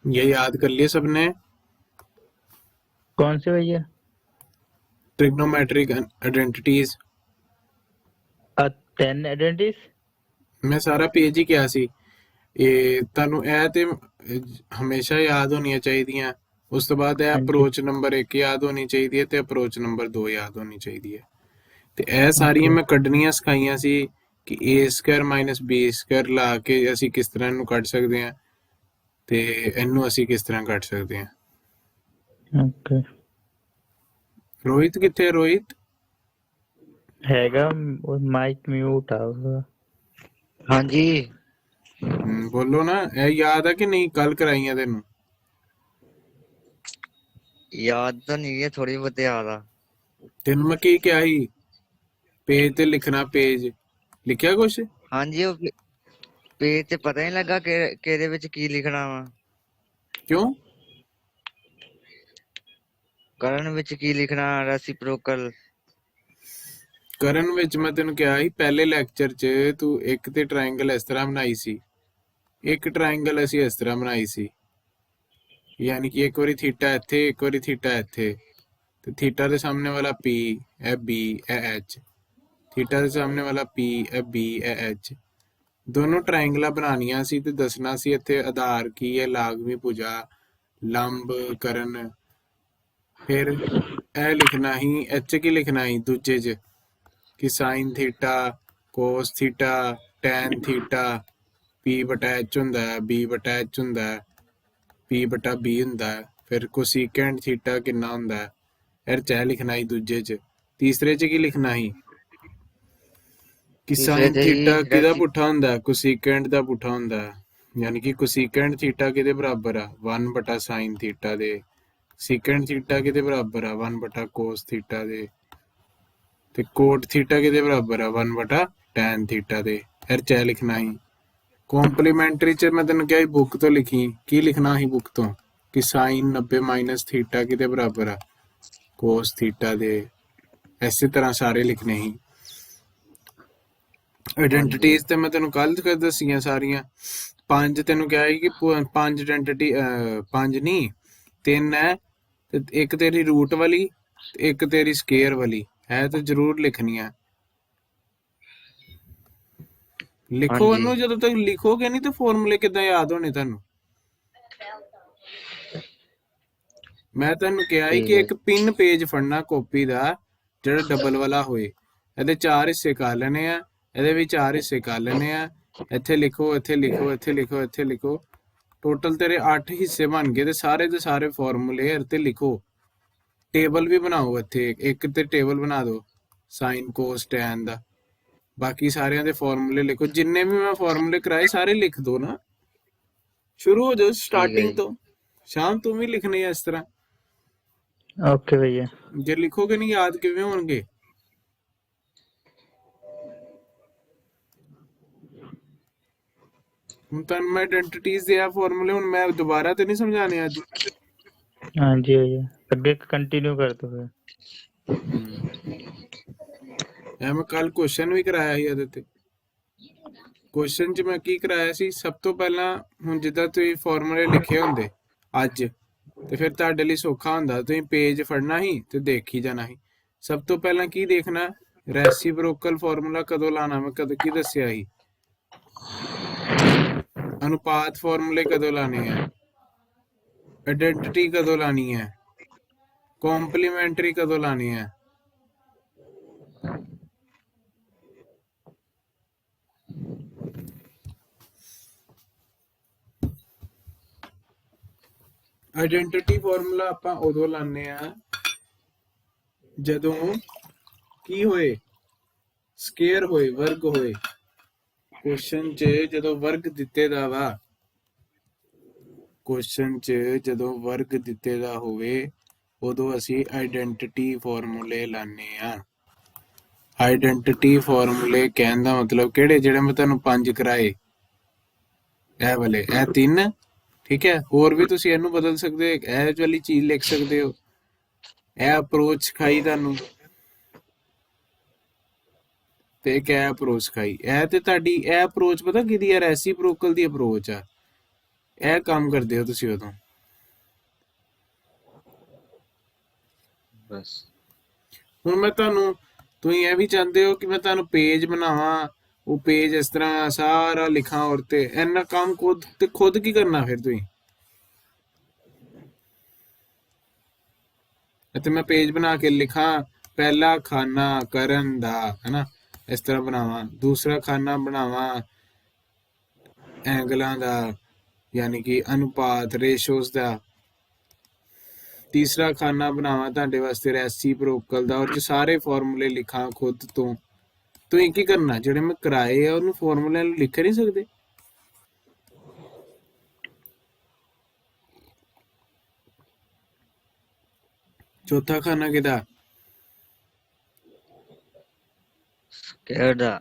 ये याद कर लिए सबने? कौन से भैया? Trigonometric identities. 10 आइडेंटिटीज। मैं सारा पेज ही किया ਸੀ। ਇਹ ਤੁਹਾਨੂੰ ਇਹ ਤੇ ਹਮੇਸ਼ਾ ਯਾਦ ਹੋਣੀਆਂ ਚਾਹੀਦੀਆਂ। ਉਸ ਤੋਂ ਬਾਅਦ ਇਹ हाँ जी। ਅਪਰੋਚ ਨੰਬਰ 1 ਯਾਦ ਹੋਣੀ ਚਾਹੀਦੀ ਹੈ ਤੇ ਅਪਰੋਚ ਨੰਬਰ 2 ਯਾਦ ਹੋਣੀ ਚਾਹੀਦੀ ਹੈ। ਤੇ ਇਹ ਸਾਰੀਆਂ ओके। ਮੈਂ ਕੱਢਣੀਆਂ ਸਿਖਾਈਆਂ ਸੀ ਕਿ a square minus b square ਲਾ ਕੇ ਅਸੀਂ ਕਿਸ ਤਰ੍ਹਾਂ ਇਹਨੂੰ ਕੱਢ ਸਕਦੇ ਹਾਂ ਤੇ ਇਹਨੂੰ ਅਸੀਂ ਕਿਸ ਤਰ੍ਹਾਂ ਕੱਢ ਸਕਦੇ ਹਾਂ। ओके। ਰੋਹਿਤ ਕਿੱਥੇ ਹੈ? ਰੋਹਿਤ हैगा। वो माइक म्यूट आ उसका। हाँ जी। ਬੋਲੋ ਨਾ। ਇਹ ਯਾਦ ਆ ਕਿ ਨਹੀਂ? ਕੱਲ ਕਰਾਈਆਂ ਤੈਨੂੰ। याद तो नहीं है, थोड़ी बहुत याद आ। ਤੈਨੂੰ ਮੈਂ ਕੀ ਕਿਹਾ ਸੀ? पेज ते लिखना। पेज लिखिया कुछ? हाँ जी, वो पेज ते पता नहीं लगा केदे विच की लिखना वा। क्यों? करण विच की लिखना, रेसिप्रोकल। ਕਰਨ ਵਿੱਚ ਮੈਂ ਤੈਨੂੰ ਕਿਹਾ ਸੀ ਪਹਿਲੇ ਲੈਕਚਰ 'ਚ ਤੂੰ ਇੱਕ ਤੇ ਟ੍ਰਾਇੰਗਲ ਇਸ ਤਰ੍ਹਾਂ ਬਣਾਈ ਸੀ, ਇੱਕ ਟ੍ਰਾਇੰਗਲ ਅਸੀਂ ਇਸ ਤਰ੍ਹਾਂ ਬਣਾਈ ਸੀ, ਯਾਨੀ ਕਿ ਇੱਕ ਵਾਰੀ ਥੀਟਾ ਇੱਥੇ, ਇੱਕ ਵਾਰੀ ਥੀਟਾ ਇੱਥੇ, ਤੇ ਥੀਟਾ ਦੇ ਸਾਹਮਣੇ ਵਾਲਾ P, ਇਹ B, ਇਹ H, ਥੀਟਾ ਦੇ ਸਾਹਮਣੇ ਵਾਲਾ P, ਇਹ B, ਇਹ H, ਦੋਨੋਂ ਟ੍ਰਾਇੰਗਲਾਂ ਬਣਾਉਣੀਆਂ ਸੀ ਤੇ ਦੱਸਣਾ ਸੀ ਇੱਥੇ ਆਧਾਰ ਕੀ ਹੈ, ਲਾਗਵੀ ਭੁਜਾ, ਲੰਬ, ਕਰਨ। ਫਿਰ ਇਹ ਲਿਖਣਾ ਹੀ, ਇੱਥੇ ਕੀ ਲਿਖਣਾ ਸੀ ਦੂਜੇ 'ਚ कि sine theta, cos theta, tan theta, P बटा H ਹੁੰਦਾ ਹੈ, B बटा H ਹੁੰਦਾ ਹੈ, P बटा B ਹੁੰਦਾ ਹੈ। ਫਿਰ ਕੋਸੀਕੈਂਟ ਥੀਟਾ ਕਿੰਨਾ ਹੁੰਦਾ ਹੈ, ਇਹ 'ਚ ਲਿਖਣਾ ਹੀ ਦੂਜੇ 'ਚ। ਤੀਸਰੇ 'ਚ ਕੀ ਲਿਖਣਾ ਸੀ ਕਿ तीसरे ਸਾइन ते ही ਥੀਟਾ ਕਿਹਦਾ ਪੁੱਠਾ ਹੁੰਦਾ ਹੈ? ਕੋਸੀਕੈਂਟ ਦਾ ਪੁੱਠਾ ਹੁੰਦਾ ਹੈ, ਯਾਨੀ ਕਿ ਕੋਸੀਕੈਂਟ ਥੀਟਾ ਕਿਹਦੇ ਬਰਾਬਰ ਆ? 1 ਬਟਾ ਸਾइन ਥੀਟਾ ਦੇ। ਸੀਕੈਂਟ ਥੀਟਾ ਕਿਹਦੇ ਬਰਾਬਰ ਆ? 1 ਬਟਾ ਕੋਸ ਥੀਟਾ ਦੇ। ਤੇ ਕੋਟ ਥੀਟਾ ਕਿਹਦੇ ਬਰਾਬਰ ਆ? 1 ਬਟਾ ਟੈਨ ਥੀਟਾ ਦੇ। ਫਿਰ ਚ ਲਿਖਣਾ ਸੀ। ਕੰਪਲੀਮੈਂਟਰੀ ਚ ਮੈਂ ਤੈਨੂੰ ਕਿਹਾ ਸੀ ਬੁੱਕ ਤੋਂ ਲਿਖੀ। ਕੀ ਲਿਖਣਾ ਸੀ ਬੁੱਕ ਤੋਂ? ਕਿ ਸਾਈਨ 90 ਮਾਈਨਸ ਥੀਟਾ ਕਿਹਦੇ ਬਰਾਬਰ ਆ? ਕੋਸ ਥੀਟਾ ਦੇ। ਇਸੇ ਤਰ੍ਹਾਂ ਸਾਰੇ ਲਿਖਣੇ ਸੀ। हाँ जी। ਆਇਡੈਂਟੀਟੀਜ਼ ਤੇ ਮੈਂ ਤੈਨੂੰ ਕੱਲ ਦੱਸੀਆਂ ਸਾਰੀਆਂ। 5 ਤੈਨੂੰ ਕਿਹਾ ਸੀ ਕਿ 5 ਆਇਡੈਂਟੀਟੀ, 5 ਨਹੀਂ 3 ਹੈ, ਤੇ ਇੱਕ ਤੇਰੀ ਰੂਟ ਵਾਲੀ ਤੇ ਇੱਕ ਤੇਰੀ ਸਕੇਅਰ ਵਾਲੀ ਹੈ, ਤੇ ਜ਼ਰੂਰ ਲਿਖਣੀਆਂ। हाँ ਲਿਖੋ जी। ਇਹਨੂੰ, ਜਦੋਂ ਤੱਕ ਲਿਖੋਗੇ ਨਹੀਂ ਤੇ ਫਾਰਮੂਲੇ ਕਿੱਦਾਂ ਯਾਦ ਹੋਣੇ ਤੁਹਾਨੂੰ? ਮੈਂ ਤੁਹਾਨੂੰ ਕਿਹਾ ਸੀ ठीक ਕਿ है। ਇੱਕ ਪਿਨ ਪੇਜ ਫੜਨਾ ਕਾਪੀ ਦਾ ਜਿਹੜਾ ਡਬਲ ਵਾਲਾ ਹੋਏ। ਇਹਦੇ 4 ਹਿੱਸੇ ਕਰ ਲੈਣੇ ਆ, ਇਹਦੇ ਵੀ 4 ਹਿੱਸੇ ਕਰ ਲੈਣੇ ਆ। ਇੱਥੇ ਲਿਖੋ, ਇੱਥੇ ਲਿਖੋ, ਇੱਥੇ ਲਿਖੋ, ਇੱਥੇ ਲਿਖੋ। ਟੋਟਲ ਤੇਰੇ 8 ਹਿੱਸੇ ਬਣ ਗਏ ਤੇ ਸਾਰੇ ਫਾਰਮੂਲੇ ਇੱਥੇ ਲਿਖੋ। ਟੇਬਲ ਵੀ ਬਣਾਓ ਇੱਥੇ, ਇੱਕ ਤੇ ਟੇਬਲ ਬਣਾ ਦਿਓ ਸਾਈਨ ਕੋਸ ਟੈਨ ਦਾ। ਬਾਕੀ ਸਾਰਿਆਂ ਦੇ ਫਾਰਮੂਲੇ ਲਿਖੋ। ਜਿੰਨੇ ਵੀ ਮੈਂ ਫਾਰਮੂਲੇ ਕਰਾਏ ਸਾਰੇ ਲਿਖ ਦੋ ਨਾ। ਸ਼ੁਰੂ ਹੋ ਜਾਓ ठीक है ਸਟਾਰਟਿੰਗ जी। ਤੋਂ। ਸ਼ਾਮ ਤੂੰ ਵੀ ਲਿਖਣੇ ਆ ਇਸ ਤਰ੍ਹਾਂ। ओके भैया। ਜੇ ਲਿਖੋਗੇ ਨਹੀਂ ਯਾਦ ਕਿਵੇਂ ਹੋਣਗੇ? ਹੁਣ ਤੁਹਾਨੂੰ ਮੈਂ ਆਇਡੈਂਟੀਟੀਜ਼ ਦੇ ਆ ਫਾਰਮੂਲੇ ਹੁਣ ਮੈਂ ਦੁਬਾਰਾ ਤੇ ਨਹੀਂ ਸਮਝਾਣੇ ਅੱਜ। हाँ जी भैया, आगे कंटिन्यू कर दो फिर। ਐ ਮੈਂ ਕੱਲ ਕੁਐਸਚਨ ਵੀ ਕਰਾਇਆ ਸੀ ਇਹਦੇ ਤੇ। ਕੁਐਸਚਨ 'ਚ ਮੈਂ ਕੀ ਕਰਾਇਆ ਸੀ? ਸਭ ਤੋਂ ਪਹਿਲਾਂ ਹੁਣ ਜਿੱਦਾਂ ਤੁਸੀਂ ਫਾਰਮੂਲੇ ਲਿਖੇ ਹੁੰਦੇ ਅੱਜ, ਤੇ ਫਿਰ ਤੁਹਾਡੇ ਲਈ ਸੌਖਾ ਹੁੰਦਾ, ਤੁਸੀਂ ਪੇਜ ਫੜਨਾ ਸੀ ਤੇ ਦੇਖੀ ਜਾਣਾ ਸੀ। ਸਭ ਤੋਂ ਪਹਿਲਾਂ ਕੀ ਦੇਖਣਾ? ਰੈਸੀਪਰੋਕਲ ਫਾਰਮੂਲਾ ਕਦੋਂ ਲਾਣਾ? ਮੈਂ ਕਦੋਂ ਕੀ ਦੱਸਿਆ ਸੀ? ਅਨੁਪਾਤ ਫਾਰਮੂਲੇ ਕਦੋਂ ਲਾਣੇ ਆ? ਆਇਡੈਂਟੀਟੀ ਕਦੋਂ ਲਾਣੀ ਹੈ? ਕੰਪਲੀਮੈਂਟਰੀ ਕਦੋਂ ਲਾਣੀ ਹੈ? ਆਇਡੈਂਟੀਟੀ ਫਾਰਮੂਲਾ ਆਪਾਂ ਉਦੋਂ ਲਾਣੇ ਆ ਜਦੋਂ ਕੀ ਹੋਏ? ਸਕੇਅਰ ਹੋਏ, ਵਰਗ ਹੋਏ। ਕੁਐਸਚਨ 'ਚ ਜਦੋਂ ਵਰਗ ਦਿੱਤੇ ਦਾ ਵਾ, ਕੁਐਸਚਨ 'ਚ ਜਦੋਂ ਵਰਗ ਦਿੱਤੇ ਦਾ ਹੋਵੇ ਉਦੋਂ ਅਸੀਂ ਆਇਡੈਂਟੀਟੀ ਫਾਰਮੂਲੇ ਲਾਣੇ ਆ। ਆਇਡੈਂਟੀਟੀ ਫਾਰਮੂਲੇ ਕਹਿਣ ਦਾ ਮਤਲਬ ਕਿਹੜੇ? ਜਿਹੜੇ ਮੈਂ ਤੁਹਾਨੂੰ 5 ਕਰਾਏ, ਇਹ ਵਾਲੇ, ਇਹ 3, ਠੀਕ ਹੈ। ਹੋਰ ਵੀ ਤੁਸੀਂ ਇਹਨੂੰ ਬਦਲ ਸਕਦੇ ਹੋ, ਇਹ ਵਾਲੀ ਚੀਜ਼ ਲਿਖ ਸਕਦੇ ਹੋ। ਇਹ ਅਪਰੋਚ ਸਿਖਾਈ ਤੁਹਾਨੂੰ ਤੇ ਇੱਕ ਇਹ ਅਪਰੋਚ ਸਿਖਾਈ। ਇਹ ਤੇ ਤੁਹਾਡੀ ਇਹ ਅਪਰੋਚ ਪਤਾ ਕਿਹਦੀ ਹੈ? ਰੈਸੀਪਰੋਕਲ ਦੀ ਅਪਰੋਚ ਆ। ਇਹ ਕੰਮ ਕਰਦੇ ਹੋ ਤੁਸੀਂ ਉਦੋਂ। ਬਸ ਹੁਣ ਮੈਂ ਤੁਹਾਨੂੰ, ਤੁਸੀਂ ਇਹ ਵੀ ਚਾਹੁੰਦੇ ਹੋ ਕਿ ਮੈਂ ਤੁਹਾਨੂੰ ਪੇਜ ਬਣਾਵਾਂ, ਉਹ ਪੇਜ ਇਸ ਤਰ੍ਹਾਂ ਸਾਰਾ ਲਿਖਾਂ, ਔਰ ਤੇ ਇੰਨਾ ਕੰਮ ਖੁਦ ਕੀ ਕਰਨਾ ਫਿਰ ਤੁਸੀਂ। ਅਤੇ ਮੈਂ ਪੇਜ ਬਣਾ ਕੇ ਲਿਖਾਂ ਪਹਿਲਾ ਖਾਨਾ ਕਰਨ ਦਾ, ਹੈਨਾ, ਇਸ ਤਰ੍ਹਾਂ ਬਣਾਵਾਂ, ਦੂਸਰਾ ਖਾਨਾ ਬਣਾਵਾਂ ਐਂਗਲਾਂ ਦਾ, ਯਾਨੀ ਕਿ ਅਨੁਪਾਤ ਰੇਸ਼ੋਸ ਦਾ, ਤੀਸਰਾ ਖਾਨਾ ਬਣਾਵਾਂ ਤੁਹਾਡੇ ਵਾਸਤੇ ਰੈਸੀਪ੍ਰੋਕਲ ਦਾ, ਔਰ ਚ ਸਾਰੇ ਫਾਰਮੂਲੇ ਲਿਖਾਂ ਖੁਦ ਤੋਂ। ਤੁਸੀਂ ਕੀ ਕਰਨਾ, ਜਿਹੜੇ ਮੈਂ ਕਰਾਏ ਆ ਉਹਨੂੰ ਫਾਰਮੂਲੇ ਨੂੰ ਲਿਖ ਨਹੀਂ ਸਕਦੇ। ਚੌਥਾ ਖਾਨਾ ਕਿਹਦਾ? ਸਕੇਅਰ ਦਾ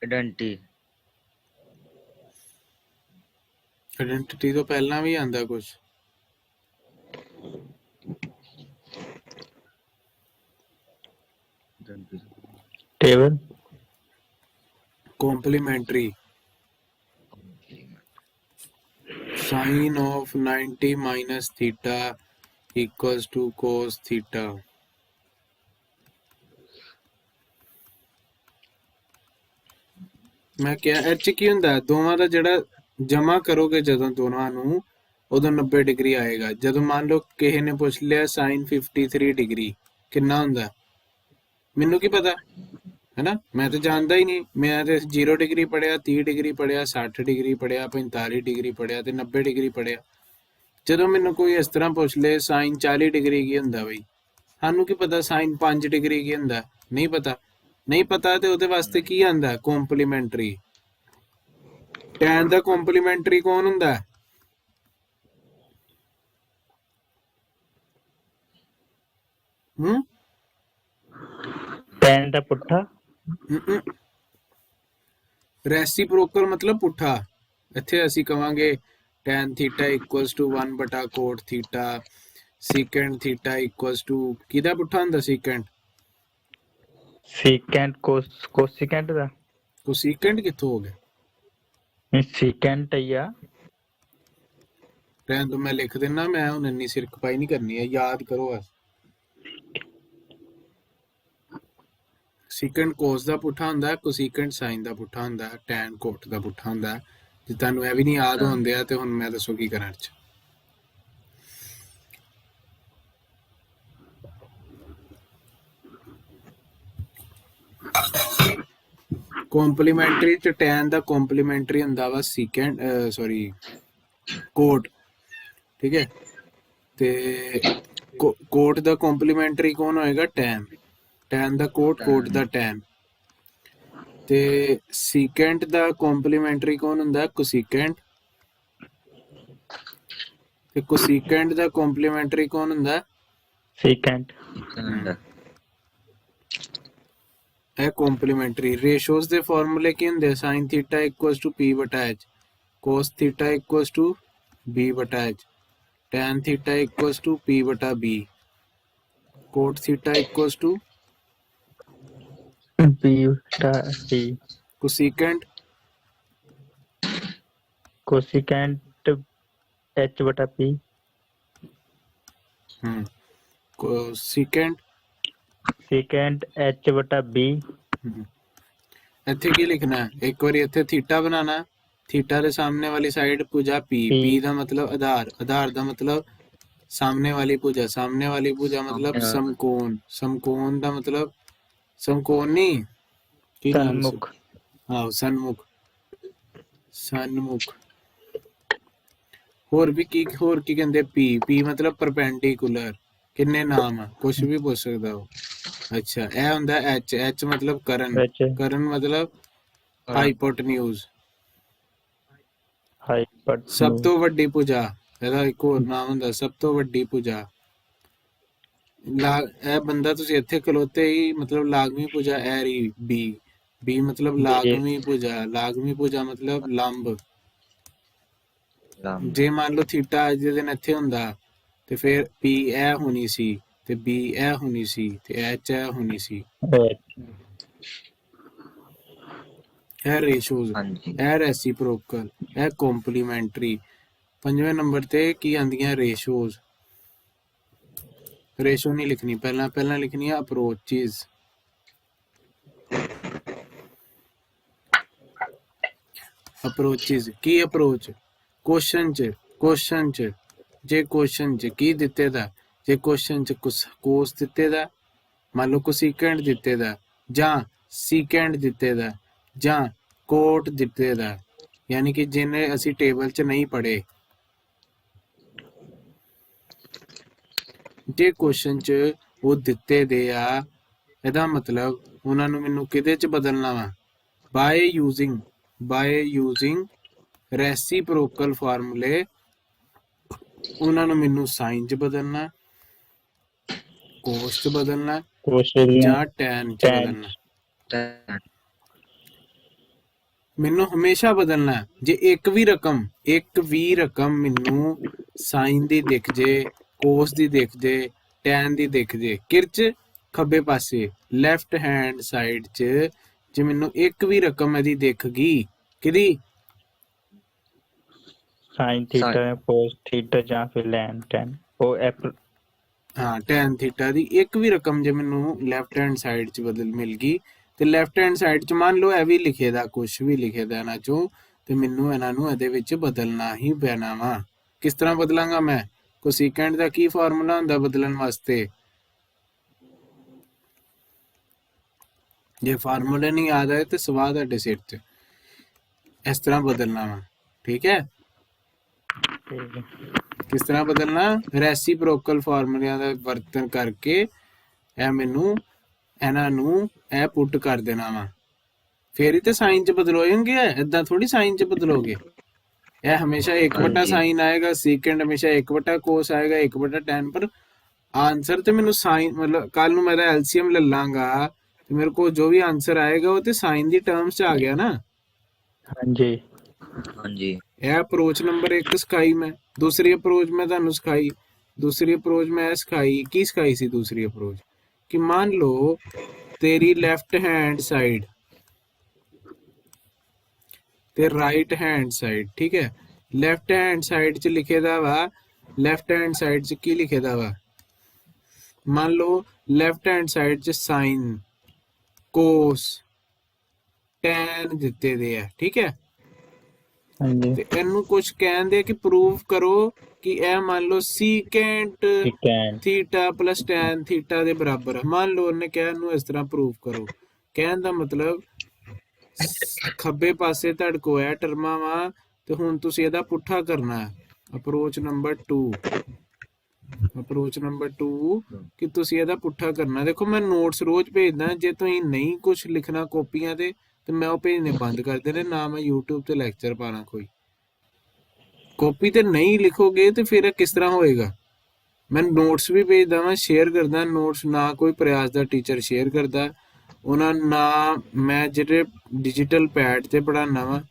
ਆਇਡੈਂਟੀ। ਆਇਡੈਂਟੀਟੀ ਤੋਂ ਪਹਿਲਾਂ ਵੀ ਆਂਦਾ ਕੁਝ। Table. Complimentary. sin of 90 minus theta equals to cos theta। ਮੈਂ ਕਿਹਾ ਇਹ 'ਚ ਕੀ ਹੁੰਦਾ, ਦੋਵਾਂ ਦਾ ਜਿਹੜਾ ਜਮਾ ਕਰੋਗੇ ਜਦੋਂ ਦੋਨਾਂ ਨੂੰ, ਉਦੋਂ 90 ਡਿਗਰੀ ਆਏਗਾ। ਜਦੋਂ ਮੰਨ ਲਓ ਕਿਸੇ ਨੇ ਪੁੱਛ ਲਿਆ sin 53 ਡਿਗਰੀ ਕਿੰਨਾ ਹੁੰਦਾ, ਮੈਨੂੰ ਕੀ ਪਤਾ, ਹੈਨਾ, ਮੈਂ ਤਾਂ ਜਾਣਦਾ ਹੀ ਨਹੀਂ। ਮੈਂ ਤੇ 0 ਡਿਗਰੀ ਪੜਿਆ, 30 ਡਿਗਰੀ ਪੜਿਆ, 60 ਡਿਗਰੀ ਪੜਿਆ, 45 ਡਿਗਰੀ ਪੜਿਆ ਤੇ 90 ਡਿਗਰੀ ਪੜਿਆ। ਜਦੋਂ ਮੈਨੂੰ ਕੋਈ ਇਸ ਤਰ੍ਹਾਂ ਪੁੱਛ ਲੇ sin 40 ਡਿਗਰੀ ਕੀ ਹੁੰਦਾ, ਬਈ ਸਾਨੂੰ ਕੀ ਪਤਾ sin 5 ਡਿਗਰੀ ਕੀ ਹੁੰਦਾ, ਨਹੀਂ ਪਤਾ। ਨਹੀਂ ਪਤਾ ਤੇ ਉਹਦੇ ਵਾਸਤੇ ਕੀ ਆਂਦਾ, ਕੰਪਲੀਮੈਂਟਰੀ। tan ਦਾ ਕੰਪਲੀਮੈਂਟਰੀ ਕੌਣ ਹੁੰਦਾ? ਟੈਨ ਦਾ ਪੁੱਠਾ। ਰੈਸੀਪ੍ਰੋਕਲ ਮਤਲਬ ਪੁੱਠਾ। ਇੱਥੇ ਅਸੀਂ ਕਵਾਂਗੇ tan ਥੀਟਾ ਇਕੁਅਲਸ ਟੂ 1 ਬਟਾ cot theta, secant theta equals to, ਕਿਹਦਾ ਪੁੱਠਾ ਹੁੰਦਾ ਸੀਕੈਂਟ? ਸੀਕੈਂਟ ਕੋਸਿਕੈਂਟ ਦਾ। ਕੋਸੀਕੈਂਟ ਕਿੱਥੋਂ ਹੋ ਗਿਆ? ਨਹੀਂ ਸੀਕੈਂਟ ਹੀ ਆ। ਰਹਿਣ ਤੋਂ ਮੈਂ ਲਿਖ ਦਿੰਦਾ, ਮੈਂ ਹੁਣ ਇੰਨੀ ਸਿਰ ਖਪਾਈ ਨਹੀਂ ਕਰਨੀ ਹੈ, ਯਾਦ ਕਰੋ ਬਸ। ਸੀਕੈਂਟ ਕੋਸ ਦਾ ਪੁੱਠਾ ਹੁੰਦਾ, ਕੋਸੀਕੈਂਟ ਸਾਈਨ ਦਾ ਪੁੱਠਾ ਹੁੰਦਾ, ਟੈਨ ਕੋਟ ਦਾ ਪੁੱਠਾ ਹੁੰਦਾ। ਜੇ ਤੁਹਾਨੂੰ ਇਹ ਵੀ ਨਹੀਂ ਯਾਦ ਹੁੰਦੇ ਆ ਤੇ ਹੁਣ ਮੈਂ ਦੱਸੋ ਕੀ ਕਰਾਂ ਚ। ਕੰਪਲੀਮੈਂਟਰੀ ਚ ਟੈਨ ਦਾ ਕੰਪਲੀਮੈਂਟਰੀ ਹੁੰਦਾ ਵਾ ਸੀਕੈਂਟ, ਸੌਰੀ ਕੋਟ, ਠੀਕ ਹੈ। ਤੇ ਕੋਟ ਦਾ ਕੰਪਲੀਮੈਂਟਰੀ ਕੌਣ ਹੋਏਗਾ? ਟੈਨ। ਟੈਨ ਦਾ ਕੋਟ, ਕੋਟ ਦਾ ਟੈਨ। ਤੇ ਸੀਕੈਂਟ ਦਾ ਕੰਪਲੀਮੈਂਟਰੀ ਕੌਣ ਹੁੰਦਾ? ਕੋਸੀਕੈਂਟ। ਤੇ ਕੋਸੀਕੈਂਟ ਦਾ ਕੰਪਲੀਮੈਂਟਰੀ ਕੌਣ ਹੁੰਦਾ? ਸੀਕੈਂਟ। ਇਹ ਕੰਪਲੀਮੈਂਟਰੀ। ਰੇਸ਼ੋਸ ਦੇ ਫਾਰਮੂਲੇ ਕੀ ਹੁੰਦੇ? sin theta equals to p ਬਟਾ h, cos theta equals to b ਬਟਾ h, tan theta equals to p ਬਟਾ b, cot theta equals to B ਬਟਾ ਸੀ। ਕੋਸੀਕੈਂਟ ਕੋਸਿਕੈਂਟ ਐਚ ਬਟਾ ਪੀ। ਕੋਸੀਕੈਂਟ ਸੀਕੈਂਟ ਐਚ ਬਟਾ B. ਇੱਥੇ ਕੀ ਲਿਖਣਾ ਹੈ? ਇੱਕ ਵਾਰੀ ਇੱਥੇ ਥੀਟਾ ਬਣਾਣਾ, ਥੀਟਾ ਦੇ ਸਾਹਮਣੇ ਵਾਲੀ ਸਾਈਡ ਭੁਜਾ p, p ਦਾ ਮਤਲਬ ਆਧਾਰ, ਆਧਾਰ ਦਾ ਮਤਲਬ ਸਾਹਮਣੇ ਵਾਲੀ ਭੁਜਾ, ਸਾਹਮਣੇ ਵਾਲੀ ਭੁਜਾ ਮਤਲਬ ਸਮਕੋਣ, ਸਮਕੋਣ ਦਾ ਮਤਲਬ ਸਮਕੋਣ ਨਹੀਂ, ਕੀ ਨਾਮ ਸੀ? ਸਨਮੁਖ। ਆਹੋ ਸਨਮੁਖ, ਸਨਮੁਖ। ਹੋਰ ਵੀ ਕੀ, ਹੋਰ ਕੀ ਕਹਿੰਦੇ? p ਮਤਲਬ ਪਰਪੈਂਡੀਕੂਲਰ। ਕਿੰਨੇ ਨਾਮ ਆ, ਕੁਛ ਵੀ ਪੁੱਛ ਸਕਦਾ ਉਹ। ਅੱਛਾ, ਇਹ ਹੁੰਦਾ h ਮਤਲਬ ਕਰਨ, ਕਰਨ ਮਤਲਬ ਹਾਈਪੋਟਨਿਊਜ਼, ਸਭ ਤੋਂ ਵੱਡੀ ਭੁਜਾ। ਇਹਦਾ ਇੱਕ ਹੋਰ ਨਾਮ ਹੁੰਦਾ ਸਭ ਤੋਂ ਵੱਡੀ ਭੁਜਾ। ਇਹ ਬੰਦਾ ਤੁਸੀਂ ਇੱਥੇ ਖਲੋਤੇ ਹੀ ਮਤਲਬ ਲਾਗਵੀਂ ਭੁਜਾ ਇਹ ਰਹੀ b ਮਤਲਬ ਲਾਗਵੀਂ ਭੁਜਾ, ਲਾਗਵੀਂ ਭੁਜਾ ਮਤਲਬ ਲੰਬ। ਜੇ ਮੰਨ ਲਓ ਥੀਟਾ ਅੱਜ ਦੇ ਦਿਨ ਇੱਥੇ ਹੁੰਦਾ ਤੇ ਫਿਰ p ਇਹ ਹੋਣੀ ਸੀ, ਤੇ b ਇਹ ਹੋਣੀ ਸੀ, ਤੇ h ਇਹ ਹੋਣੀ ਸੀ। ਇਹ ਰੇਸ਼ੋਜ਼, ਇਹ ਰੈਸੀਪ੍ਰੋਕਲ, ਇਹ ਕੰਪਲੀਮੈਂਟਰੀ। 5वें नंबर ते की आंदियां रेशोज। रेशो नहीं लिखनी, पहला लिखनी है अप्रोचेज। अप्रोचेज की अप्रोच क्वेश्चन च जे क्वेश्चन च की दिते दा, जे क्वेश्चन च कोस दिते दा, मान लो कोसिकेंट दिते दा, जां सीकेंट दिते दा, जां कोट दिते दा, यानी कि जिन्हें असी टेबल च नहीं पढ़े। जे क्वेश्चन च वो दिते दे आ, ਇਹਦਾ ਮਤਲਬ ਉਹਨਾਂ ਨੂੰ ਮੈਨੂੰ ਕਿਹਦੇ ਚ ਬਦਲਣਾ ਵਾ, ਬਾਏ ਯੂਜ਼ਿੰਗ ਰੈਸੀਪ੍ਰੋਕਲ ਫਾਰਮੂਲੇ। ਉਹਨਾਂ ਨੂੰ ਮੈਨੂੰ ਸਾਈਨ ਚ ਬਦਲਣਾ, ਕੋਸ ਚ ਬਦਲਣਾ क्वेश्चन ਜਾਂ ਟੈਨ ਚ टेन ਬਦਲਣਾ। ਮੈਨੂੰ ਹਮੇਸ਼ਾ ਬਦਲਣਾ। ਜੇ ਇੱਕ ਵੀ ਰਕਮ ਮੈਨੂੰ ਸਾਈਨ ਦੀ ਦਿਖ ਜੇ, ਕੋਸ ਦੀ ਦਿਖ ਜੇ, ਟੈਨ ਦੀ ਦਿਖ ਜੇ, ਕਿਰਚ ਖੱਬੇ ਪਾਸੇ ਲੈਫਟ ਹੈਂਡ ਸਾਈਡ 'ਚ ਜੇ ਮੈਨੂੰ ਇੱਕ ਵੀ ਰਕਮ ਇਹਦੀ ਦਿਖ ਗਈ, ਕਿਹਦੀ साइन थीटा में कोस थीटा ਜਾਂ ਫਿਰ लैन टेन ਉਹ ਐਪ ਹਾਂ ਟੈਨ ਥੀਟਾ ਦੀ ਇੱਕ ਵੀ ਰਕਮ ਜੇ ਮੈਨੂੰ ਲੈਫਟ ਹੈਂਡ ਸਾਈਡ 'ਚ ਮਿਲ ਗਈ ਤੇ ਲੈਫਟ ਹੈਂਡ ਸਾਈਡ 'ਚ ਮੰਨ ਲਓ ਇਹ ਵੀ ਲਿਖੇ ਦਾ, ਕੁਛ ਵੀ ਲਿਖੇ ਦਾ ਇਹਨਾਂ 'ਚੋਂ, ਤੇ ਮੈਨੂੰ ਇਹਨਾਂ ਨੂੰ ਇਹਦੇ ਵਿੱਚ ਬਦਲਣਾ ਹੀ ਪੈਣਾ ਵਾ। ਕਿਸ ਤਰ੍ਹਾਂ ਬਦਲਾਂਗਾ ਮੈਂ? ਕੋਸੀਕੈਂਟ ਦਾ ਕੀ ਫਾਰਮੂਲਾ ਹੁੰਦਾ ਬਦਲਣ ਵਾਸਤੇ? ਜੇ ਫਾਰਮੂਲਾ ਨਹੀਂ ਯਾਦ ਆਏ ਤੇ ਸਵਾਹ ਤੁਹਾਡੇ ਸਿਰ 'ਚ। ਇਸ ਤਰ੍ਹਾਂ ਬਦਲਣਾ ਵਾ, ਠੀਕ ਹੈ? ਠੀਕ ਹੈ। ਕਿਸ ਤਰ੍ਹਾਂ ਬਦਲਣਾ? ਰੈਸੀਪ੍ਰੋਕਲ ਫਾਰਮੂਲਿਆਂ ਦਾ ਵਰਤਨ ਕਰਕੇ ਇਹ ਮੈਨੂੰ ਇਹਨਾਂ ਨੂੰ ਇਹ ਪੁੱਟ ਕਰ ਦੇਣਾ ਵਾ, ਫੇਰ ਹੀ ਤੇ ਸਾਈਨ 'ਚ ਬਦਲੋਗੇ। ਏਦਾਂ ਥੋੜੀ ਸਾਈਨ 'ਚ ਬਦਲੋਗੇ। ਇਹ ਹਮੇਸ਼ਾ 1 ਸਾਈਨ ਆਏਗਾ, ਸੀਕੈਂਡ ਹਮੇਸ਼ਾ 1 ਕੋਸ ਆਏਗਾ, 1 tan। ਪਰ ਆਂਸਰ ਤੇ ਮੈਨੂੰ ਸਾਈਨ, ਮਤਲਬ ਕੱਲ ਨੂੰ ਮੈਂ ਐਲਸੀਐਮ ਲੈ ਲਾਂਗਾ ਤੇ ਮੇਰੇ ਕੋਲ ਜੋ ਵੀ ਆਂਸਰ ਆਏਗਾ ਉਹ ਤੇ ਸਾਈਨ ਦੀ ਟਰਮਸ 'ਚ ਆ ਗਿਆ ਨਾ। ਹਾਂਜੀ ਹਾਂਜੀ ਇਹ ਅਪਰੋਚ ਨੰਬਰ 1 ਸਿਖਾਈ ਮੈਂ। ਦੂਸਰੀ ਅਪਰੋਚ ਮੈਂ ਤੁਹਾਨੂੰ ਸਿਖਾਈ। ਦੂਸਰੀ ਅਪਰੋਚ ਮੈਂ ਸਿਖਾਈ, ਕੀ ਸਿਖਾਈ ਸੀ ਦੂਸਰੀ ਅਪਰੋਚ? ਕਿ ਮੰਨ ਲਓ ਤੇਰੀ ਲੈਫਟ ਹੈਂਡ ਸਾਈਡ ਤੇ ਰਾਈਟ ਹੈਂਡ ਸਾਈਡ, ਠੀਕ ਹੈ? ਲੈਫਟ ਹੈਂਡ ਸਾਈਡ 'ਚ ਲਿਖੇ ਦਾ ਵਾ, ਲੈਫਟ ਹੈਂਡ ਸਾਈਡ 'ਚ ਕੀ ਲਿਖੇ ਦਾ ਵਾ? ਮੰਨ ਲਓ ਲੈਫਟ ਹੈਂਡ ਸਾਈਡ 'ਚ ਸਾਈਨ, ਕੋਸ, ਟੈਨ ਦਿੱਤੇ ਦੇ ਆ, ਠੀਕ ਹੈ? ਹਾਂਜੀ ਤੇ ਇਹਨੂੰ ਕੁਝ ਕਹਿੰਦੇ ਕਿ ਪ੍ਰੂਵ ਕਰੋ ਕਿ ਇਹ ਮੰਨ ਲਓ secant tan theta plus tan theta ਦੇ ਬਰਾਬਰ ਹੈ। ਮੰਨ ਲਓ ਉਹਨੇ ਕਿਹਾ ਇਹਨੂੰ ਇਸ ਤਰ੍ਹਾਂ ਪ੍ਰੂਵ ਕਰੋ। ਕਹਿਣ ਦਾ ਮਤਲਬ ਖੱਬੇ ਪਾਸੇ ਤੁਹਾਡੇ ਕੋਲ ਹੈ ਟਰਮਾਂ ਵਾ, ਤੇ ਹੁਣ ਤੁਸੀਂ ਇਹਦਾ ਪੁੱਠਾ ਕਰਨਾ ਹੈ। ਅਪਰੋਚ ਨੰਬਰ 2 ਕਿ ਤੁਸੀਂ ਇਹਦਾ ਪੁੱਠਾ ਕਰਨਾ। ਦੇਖੋ ਮੈਂ ਨੋਟਸ ਰੋਜ਼ ਭੇਜਦਾ, ਜੇ ਤੁਸੀਂ ਨਹੀਂ ਕੁਝ ਲਿਖਣਾ ਕਾਪੀਆਂ ਤੇ ਮੈਂ ਉਹ ਭੇਜਣੇ ਬੰਦ ਕਰ ਦੇਣੇ, ਨਾ ਮੈਂ YouTube ਤੇ ਲੈਕਚਰ ਪਾਣਾ। ਕੋਈ ਕਾਪੀ ਤੇ ਨਹੀਂ ਲਿਖੋਗੇ ਤੇ ਫਿਰ ਕਿਸ ਤਰ੍ਹਾਂ ਹੋਏਗਾ? ਮੈਂ ਨੋਟਸ ਵੀ ਭੇਜਦਾ ਵਾਂ, ਸ਼ੇਅਰ ਕਰਦਾ ਨੋਟਸ, ਨਾ ਕੋਈ ਪ੍ਰਯਾਸ ਦਾ ਟੀਚਰ ਸ਼ੇਅਰ ਕਰਦਾ ਉਹਨਾਂ ਨਾ। ਮੈਂ ਜਿਹੜੇ ਡਿਜੀਟਲ ਪੈਡ ਤੇ ਪੜ੍ਹਾਉਣਾ ਵਾ,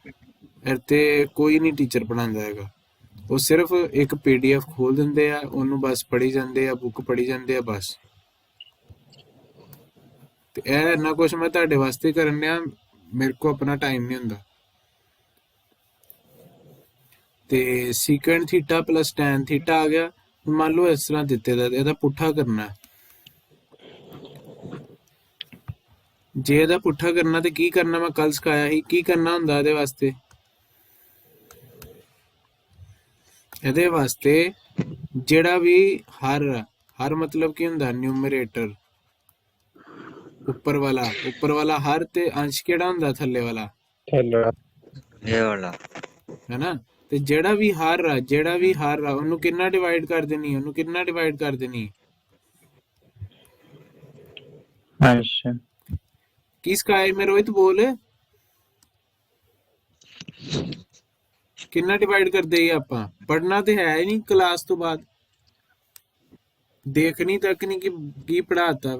ਤੇ ਕੋਈ ਨਹੀਂ ਟੀਚਰ ਪੜ੍ਹਾਉਂਦਾ ਹੈਗਾ। ਉਹ ਸਿਰਫ ਇੱਕ PDF ਖੋਲ ਦਿੰਦੇ ਆ, ਉਹਨੂੰ ਬਸ ਪੜ੍ਹੀ ਜਾਂਦੇ ਆ, ਬੁੱਕ ਪੜ੍ਹੀ ਜਾਂਦੇ ਆ ਬਸ। ਤੇ ਇਹ ਇੰਨਾ ਕੁਛ ਮੈਂ ਤੁਹਾਡੇ ਵਾਸਤੇ ਕਰਨ ਡਿਆ, ਮੇਰੇ ਕੋਲ ਆਪਣਾ ਟਾਈਮ ਨਹੀਂ ਹੁੰਦਾ। ਤੇ secant theta plus tan theta ਆ ਗਿਆ। ਮੰਨ ਲਓ ਇਸ ਤਰ੍ਹਾਂ ਦਿੱਤੇ ਦਾ, ਇਹਦਾ ਪੁੱਠਾ ਕਰਨਾ। ਜੇ ਇਹਦਾ ਪੁੱਠਾ ਕਰਨਾ ਤੇ ਕੀ ਕਰਨਾ? ਮੈਂ ਕੱਲ ਸਿਖਾਇਆ ਸੀ ਕੀ ਕਰਨਾ ਹੁੰਦਾ ਇਹਦੇ ਵਾਸਤੇ। ਇਹਦੇ ਵਾਸਤੇ ਜਿਹੜਾ ਵੀ ਹਰ ਮਤਲਬ ਕੀ ਹੁੰਦਾ? ਨਿਊਮਰੇਟਰ ਉੱਪਰ ਵਾਲਾ ਹਰ, ਤੇ ਅੰਸ਼ ਕਿਹੜਾ ਹੁੰਦਾ? ਥੱਲੇ ਵਾਲਾ, चलो ਇਹ ਵਾਲਾ ਹੈਨਾ? ਤੇ ਜਿਹੜਾ ਵੀ ਹਰ ਆ ਉਹਨੂੰ ਕਿੰਨਾ ਡਿਵਾਈਡ ਕਰ ਦੇਣੀ? अच्छा ਕੀ ਸਿਖਾਇਆ ਮੈਂ? ਰੋਹਿਤ ਬੋਲ, ਕਿੰਨਾ ਡਿਵਾਈਡ ਕਰਦੇ ਹੀ ਆਪਾਂ? ਪੜ੍ਹਨਾ ਤੇ ਹੈ ਹੀ ਨਹੀਂ ਕਲਾਸ ਤੋਂ ਬਾਅਦ, ਦੇਖਣੀ ਤੱਕ ਨਹੀਂ ਕਿ ਕੀ ਪੜਾਤਾ।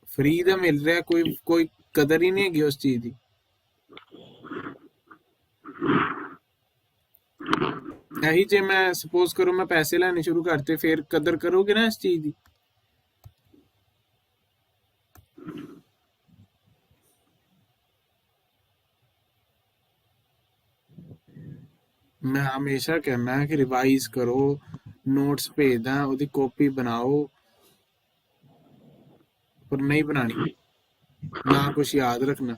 ਫ੍ਰੀ ਦਾ ਮਿਲ ਰਿਹਾ, ਕੋਈ ਕਦਰ ਹੀ ਨਹੀਂ ਹੈਗੀ ਉਸ ਚੀਜ਼ ਦੀ। ਇਹੀ ਜੇ ਮੈਂ ਸਪੋਜ਼ ਕਰੋ ਮੈਂ ਪੈਸੇ ਲੈਣੇ ਸ਼ੁਰੂ ਕਰਤੇ, ਫਿਰ ਕਦਰ ਕਰੋਗੇ ਨਾ ਇਸ ਚੀਜ਼ ਦੀ? मैं हमेशा कहना है कि रिवाइज करो, नोट्स भेजदा ਉਹਦੀ ਕਾਪੀ बनाओ, पर नहीं बनानी, ना कुछ याद रखना।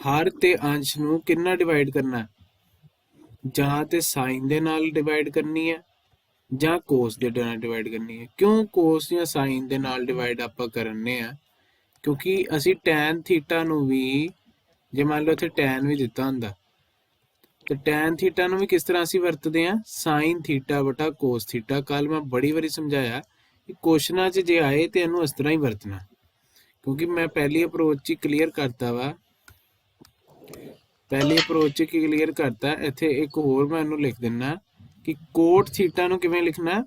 ਹਰ ਤੇ ਅੰਸ਼ ਨੂੰ ਕਿੰਨਾ ਡਿਵਾਈਡ ਕਰਨਾ ਹੈ? ਜਾਂ ਤੇ ਸਾਈਨ ਦੇ ਨਾਲ ਡਿਵਾਈਡ ਕਰਨੀ ਹੈ ਜਾਂ ਕੋਸ ਦੇ ਨਾਲ ਡਿਵਾਈਡ ਕਰਨੀ ਹੈ। ਕਿਉਂ ਕੋਸ ਜਾਂ ਸਾਈਨ ਦੇ ਨਾਲ ਡਿਵਾਈਡ ਆਪਾਂ ਕਰਨੇ ਆ? ਕਿਉਂਕਿ ਅਸੀਂ tan ਥੀਟਾ ਨੂੰ ਵੀ, ਜੇ ਮੰਨ ਲਓ ਇੱਥੇ tan ਵੀ ਦਿੱਤਾ ਹੁੰਦਾ, ਤੇ tan ਥੀਟਾ ਨੂੰ ਵੀ ਕਿਸ ਤਰ੍ਹਾਂ ਅਸੀਂ ਵਰਤਦੇ ਆ? ਸਾਈਨ ਥੀਟਾ ਬਟਾ ਕੋਸ ਥੀਟਾ। ਕੱਲ ਮੈਂ ਬੜੀ ਵਾਰੀ ਸਮਝਾਇਆ ਕਿ ਕੁਐਸਚਨਾਂ 'ਚ ਜੇ ਆਏ ਤੇ ਇਹਨੂੰ ਇਸ ਤਰ੍ਹਾਂ ਹੀ ਵਰਤਣਾ, ਕਿਉਂਕਿ ਮੈਂ ਪਹਿਲੀ ਅਪਰੋਚ 'ਚ ਕਲੀਅਰ ਕਰਤਾ ਵਾ, ਪਹਿਲੀ ਅਪਰੋਚ 'ਚ ਕਲੀਅਰ ਕਰਤਾ। ਇੱਥੇ ਇੱਕ ਹੋਰ ਮੈਂ ਇਹਨੂੰ ਲਿਖ ਦਿੰਨਾ ਕਿ ਕੋਟ ਥੀਟਾ ਨੂੰ ਕਿਵੇਂ ਲਿਖਣਾ?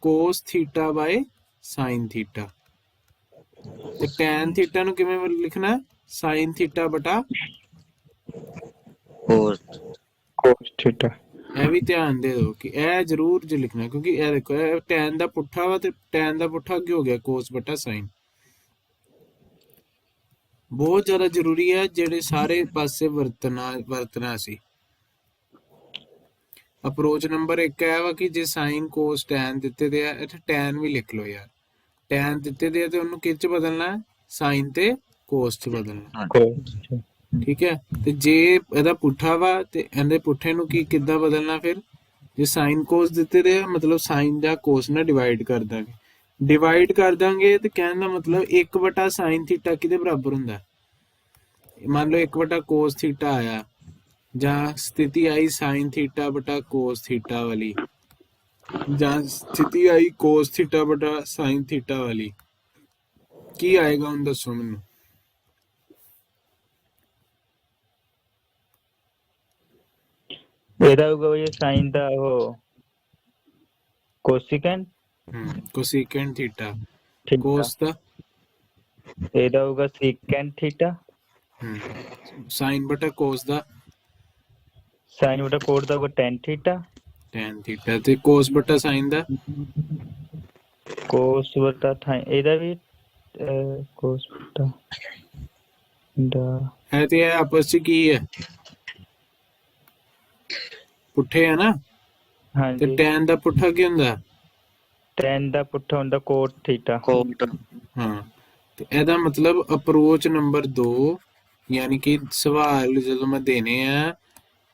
Cos theta by sine theta. ਤੇ tan ਥੀਟਾ ਨੂੰ ਕਿਵੇਂ ਲਿਖਣਾ? ਸਾਈਨ ਥੀਟਾ ਬਟਾ ਕੋਸ ਥੀਟਾ। ਇਹ ਵੀ ਧਿਆਨ ਦੇ ਦਿਓ ਕਿ ਇਹ ਜ਼ਰੂਰ ਜੇ ਲਿਖਣਾ, ਕਿਉਂਕਿ ਇਹ ਦੇਖੋ ਇਹ tan ਦਾ ਪੁੱਠਾ ਵਾ ਤੇ tan ਦਾ ਪੁੱਠਾ ਕੀ ਹੋ ਗਿਆ? ਕੋਸ ਬਟਾ ਸਾਈਨ। ਬਹੁਤ ਜ਼ਿਆਦਾ ਜ਼ਰੂਰੀ ਹੈ, ਜਿਹੜੇ ਸਾਰੇ ਪਾਸੇ ਵਰਤਣਾ ਸੀ। ਅਪਰੋਚ ਨੰਬਰ 1 ਹੈ ਵਾ ਕਿ ਜੇ ਸਾਈਨ ਕੋਸ tan ਦਿੱਤੇ ਦੇ ਆ, ਇੱਥੇ tan ਵੀ ਲਿਖ ਲਓ ਯਾਰ। tan ਦਿੱਤੇ ਦੇ ਆ ਤੇ ਉਹਨੂੰ ਕਿਹ 'ਚ ਬਦਲਣਾ? ਸਾਈਨ ਤੇ ਕੋਸ 'ਚ ਬਦਲਣਾ। ਠੀਕ ਹੈ। ਤੇ ਜੇ ਇਹਦਾ ਪੁੱਠਾ ਵਾ ਤੇ ਇਹਦੇ ਪੁੱਠੇ ਨੂੰ ਕਿੱਦਾਂ ਬਦਲਣਾ? ਫਿਰ ਜੇ ਸਾਈਨ ਕੋਸ ਦਿੱਤੇ ਦੇ ਆ, ਮਤਲਬ ਸਾਈਨ ਦਾ ਕੋਸ ਨਾਲ ਡਿਵਾਈਡ ਕਰ ਦਾਂਗੇ। ਡਿਵਾਈਡ ਕਰ ਦਾਂਗੇ ਤੇ ਕਹਿਣ ਦਾ ਮਤਲਬ 1 ਬਟਾ ਸਾਈਨ ਥੀਟਾ ਕਿਹਦੇ ਬਰਾਬਰ ਹੁੰਦਾ? ਮੰਨ ਲਓ 1 ਬਟਾ ਕੋਸ ਥੀਟਾ ਆਇਆ, ਜਾਂ ਸਥਿਤੀ ਆਈ ਸਾਈਨ ਥੀਟਾ ਬਟਾ ਕੋਸ ਥੀਟਾ ਵਾਲੀ, ਜਾਂ ਸਥਿਤੀ ਆਈ ਕੋਸ ਥੀਟਾ ਬਟਾ ਸਾਈਨ ਥੀਟਾ ਵਾਲੀ, ਕੀ ਆਏਗਾ ਹੁਣ ਦੱਸੋ ਮੈਨੂੰ? ਇਹਦਾ ਹੋਊਗਾ ਬਈ ਸਾਈਨ ਦਾ ਉਹ ਕੋਸਿਕੈਂਟ ਕੋਸਿਕੈਂਟ ਥੀਟਾ। ਥੀਟਾ। ਕੋਸ ਦਾ ਇਹਦਾ ਹੋਊਗਾ ਸੀਕੈਂਟ ਥੀਟਾ। ਸਾਈਨ ਬਟਾ ਕੋਸ ਦਾ ਸਾਈਨ ਬਟਾ ਕੋਟ ਦਾ ਹੋਊਗਾ ਟੈਨ ਥੀਟਾ। tan theta. ਤੇ ਕੋਸ ਬਟਾ ਸਾਈਨ ਦਾ ਕੋਸ ਬਟਾ ਇਹਦਾ ਵੀ ਕੋਸ ਬਟਾ ਦਾ ਹੈ। ਤੇ ਇਹ ਆਪਸ ਚ ਕੀ ਹੈ? ਪੁੱਠੇ ਹੈ ਨਾ। ਤੇ ਹਾਂਜੀ। tan ਦਾ ਪੁੱਠਾ ਕੀ ਹੁੰਦਾ? ਟੈਨ ਦਾ ਪੁੱਠਾ ਹੁੰਦਾ ਕੋਟ ਥੀਟਾ। ਕੋਟ ਹਾਂ। ਤੇ ਇਹਦਾ ਮਤਲਬ ਅਪਰੋਚ ਨੰਬਰ 2, ਯਾਨੀ ਕਿ ਸਵਾਲ ਜਦੋਂ ਮੈਂ ਦੇਣੇ ਆ,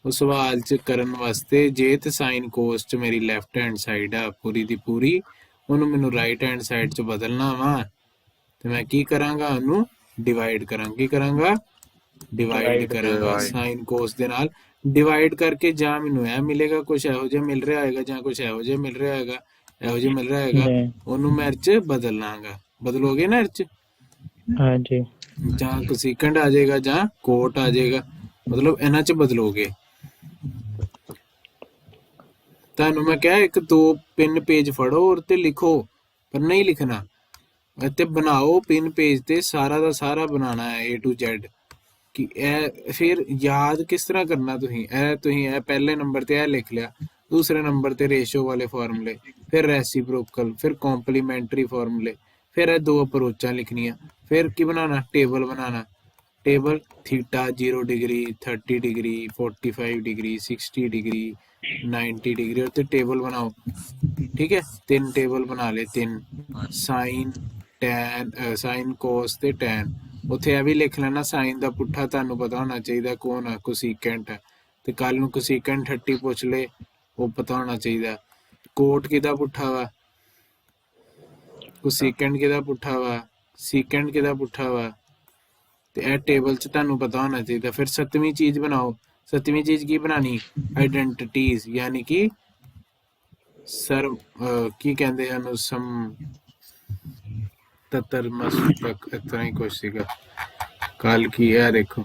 ਉਹ ਸਵਾਲ ਚ ਕਰਨ ਵਾਸਤੇ ਜੇ ਤੇ ਸਾਈਨ ਕੋਸ ਚ ਮੇਰੀ ਲੈਫਟ ਹੈਂਡ ਸਾਈਡ ਆ ਪੂਰੀ ਦੀ ਪੂਰੀ, ਉਹਨੂੰ ਮੈਨੂੰ ਰਾਈਟ ਹੈਂਡ ਸਾਈਡ ਚ ਬਦਲਣਾ ਵਾ, ਤੇ ਮੈਂ ਕੀ ਕਰਾਂਗਾ? ਉਹਨੂੰ ਡਿਵਾਈਡ ਕਰਾਂਗਾ। ਕੀ ਕਰਾਂਗਾ? ਡਿਵਾਈਡ ਕਰਾਂਗਾ ਸਾਈਨ ਕੋਸ ਦੇ ਨਾਲ। ਡਿਵਾਈਡ ਕਰਕੇ ਜਾਂ ਮੈਨੂੰ ਇਹ ਮਿਲੇਗਾ, ਕੁਝ ਇਹੋ ਜਿਹਾ ਮਿਲ ਰਿਹਾ ਹੋਏਗਾ, ਜਾਂ ਕੁਝ ਇਹੋ ਜਿਹਾ ਮਿਲ ਰਿਹਾ ਹੋਏਗਾ, ਇਹੋ ਜਿਹਾ ਮਿਲ ਰਿਹਾ ਹੋਏਗਾ, ਉਹਨੂੰ ਮੈਂ ਇਹ 'ਚ ਬਦਲ ਲਾਂਗਾ। ਬਦਲੋਗੇ ਨਾ ਇਹ 'ਚ? ਹਾਂਜੀ। ਜਾਂ ਕੋਸਿਕੈਂਟ ਆ ਜਾਏਗਾ ਜਾਂ ਕੋਟ ਆ ਜਾਏਗਾ, ਮਤਲਬ ਇਹਨਾਂ 'ਚ ਬਦਲੋਗੇ। ਤੁਹਾਨੂੰ ਮੈਂ ਕਿਹਾ 1-2 ਪਿੰਨ ਪੇਜ ਫੜੋ ਔਰ ਤੇ ਲਿਖੋ, ਪਰ ਨਹੀਂ ਲਿਖਣਾ ਇੱਥੇ। ਬਣਾਓ ਪਿੰਨ ਪੇਜ ਤੇ, ਸਾਰਾ ਦਾ ਸਾਰਾ ਬਣਾਉਣਾ ਹੈ A to Z। ਕਿ ਇਹ ਫਿਰ ਯਾਦ ਕਿਸ ਤਰ੍ਹਾਂ ਕਰਨਾ? ਤੁਸੀਂ ਇਹ ਪਹਿਲੇ ਨੰਬਰ ਤੇ ਇਹ ਲਿਖ ਲਿਆ, ਦੂਸਰੇ ਨੰਬਰ ਤੇ ਰੇਸ਼ੋ ਵਾਲੇ ਫਾਰਮੂਲੇ, ਫਿਰ ਰੈਸੀਪ੍ਰੋਕਲ, ਫਿਰ ਕੰਪਲੀਮੈਂਟਰੀ ਫਾਰਮੂਲੇ, ਫਿਰ ਇਹ 2 ਅਪਰੋਚਾਂ ਲਿਖਣੀਆਂ। ਫਿਰ ਕੀ ਬਣਾਉਣਾ? ਟੇਬਲ ਬਣਾਉਣਾ। Table theta 0 degree, 30 degree, 45 degree, 60 degree, 90 degree, और टेबल बनाओ। ठीक है, 3 टेबल बना ले। 3 साइन टैन, साइन कोस ते टैन। ਉੱਥੇ ਇਹ ਵੀ ਲਿਖ ਲੈਣਾ ਸਾਈਨ ਦਾ ਪੁੱਠਾ ਤੁਹਾਨੂੰ ਪਤਾ ਹੋਣਾ ਚਾਹੀਦਾ ਕੌਣ ਹੈ? ਕੋਸਿਕੈਂਟ ਹੈ। ਤੇ ਕੱਲ ਨੂੰ ਕੋਸਿਕੈਂਟ 30 ਪੁੱਛ ਲੈ, ਉਹ ਪਤਾ ਹੋਣਾ ਚਾਹੀਦਾ। ਕੋਟ ਕਿਹਦਾ ਪੁੱਠਾ ਵਾ? ਕੋਸਿਕੈਂਟ ਕਿਹਦਾ ਪੁੱਠਾ ਵਾ? ਸੀਕੈਂਟ ਕਿਹਦਾ ਪੁੱਠਾ ਵਾ? ਤੇ ਇਹ ਟੇਬਲ 'ਚ ਤੁਹਾਨੂੰ ਪਤਾ ਹੋਣਾ ਚਾਹੀਦਾ। ਫਿਰ 7ਵੀਂ ਚੀਜ਼ ਬਣਾਓ। 7ਵੀਂ ਚੀਜ਼ ਕੀ ਬਣਾਣੀ? ਆਈਡੈਂਟੀਟੀਜ਼, ਯਾਨੀ ਕਿ ਸਰ ਕੀ ਕਹਿੰਦੇ ਹਨ? ਤਤਰਮਸਤਕ, ਇਸ ਤਰ੍ਹਾਂ ਹੀ ਕੁਛ ਸੀਗਾ ਕੱਲ। ਕੀ ਹੈ ਦੇਖੋ,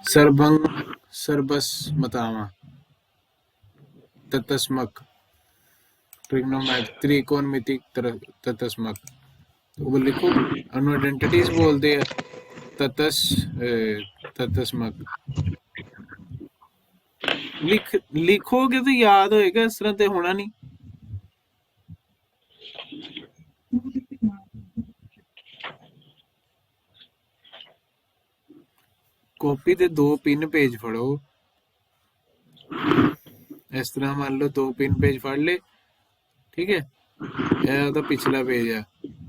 ਸਰਬੰਗ ਸਰਬਸ ਮਤਾਵਾਂ, ਤਤਸਮਕ, त्रिकोणमितिक ततस्मक, वो लिखो। आइडेंटिटीज बोलते हैं ततस्मक। लिखोगे तो याद होएगा, इस तरह तो होना नहीं। ਕਾਪੀ ਤੇ 2 ਪਿੰਨ ਪੇਜ ਫੜੋ। ਇਸ ਤਰ੍ਹਾਂ ਮੰਨ ਲਓ 2 ਪਿੰਨ ਪੇਜ ਫੜ ਲਏ, ਠੀਕ ਹੈ। ਇਹ ਉਹਦਾ ਪਿਛਲਾ ਪੇਜ ਆ,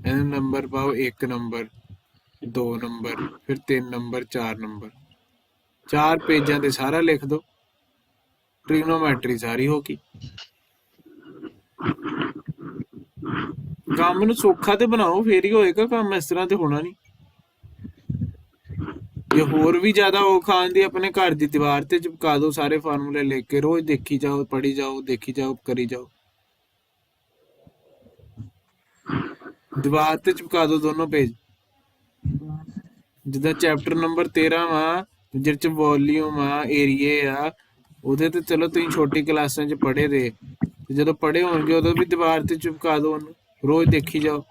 ਇਹਨੂੰ ਨੰਬਰ ਪਾਓ 1 ਨੰਬਰ 2 ਨੰਬਰ ਫਿਰ 3 ਨੰਬਰ 4 ਨੰਬਰ, 4 ਪੇਜਾਂ ਤੇ ਸਾਰਾ ਲਿਖ ਦੋ। ਟ੍ਰਿਗਨੋਮੈਟਰੀ ਸਾਰੀ ਹੋ ਗਈ। ਕੰਮ ਨੂੰ ਸੌਖਾ ਤੇ ਬਣਾਓ, ਫੇਰ ਹੀ ਹੋਏਗਾ ਕੰਮ, ਇਸ ਤਰ੍ਹਾਂ ਤੇ ਹੋਣਾ ਨਹੀਂ। ਜੇ ਹੋਰ ਵੀ ਜ਼ਿਆਦਾ ਔਖਾ ਆਉਂਦੀ, ਆਪਣੇ ਘਰ ਦੀ ਦੀਵਾਰ ਤੇ ਚਿਪਕਾ ਦਿਓ ਸਾਰੇ ਫਾਰਮੂਲੇ ਲਿਖ ਕੇ, ਰੋਜ਼ ਦੇਖੀ ਜਾਓ, ਪੜ੍ਹੀ ਜਾਓ, ਦੇਖੀ ਜਾਓ, ਕਰੀ ਜਾਓ। ਦੀਵਾਰ ਤੇ ਚਿਪਕਾ ਦਿਓ ਦੋਨੋਂ ਪੇਜ। ਜਿੱਦਾਂ ਚੈਪਟਰ ਨੰਬਰ 13 ਵਾ, ਜਿਹਦੇ ਚ ਵੋਲਿਊਮ ਆ, ਏਰੀਏ ਆ, ਉਹਦੇ ਤੇ ਚਲੋ ਤੁਸੀਂ ਛੋਟੀ ਕਲਾਸਾਂ 'ਚ ਪੜ੍ਹੇ ਦੇ, ਤੇ ਜਦੋਂ ਪੜ੍ਹੇ ਹੋਣਗੇ ਉਦੋਂ ਵੀ ਦੀਵਾਰ ਤੇ ਚਿਪਕਾ ਦਿਓ ਉਹਨੂੰ, ਰੋਜ਼ ਦੇਖੀ ਜਾਓ।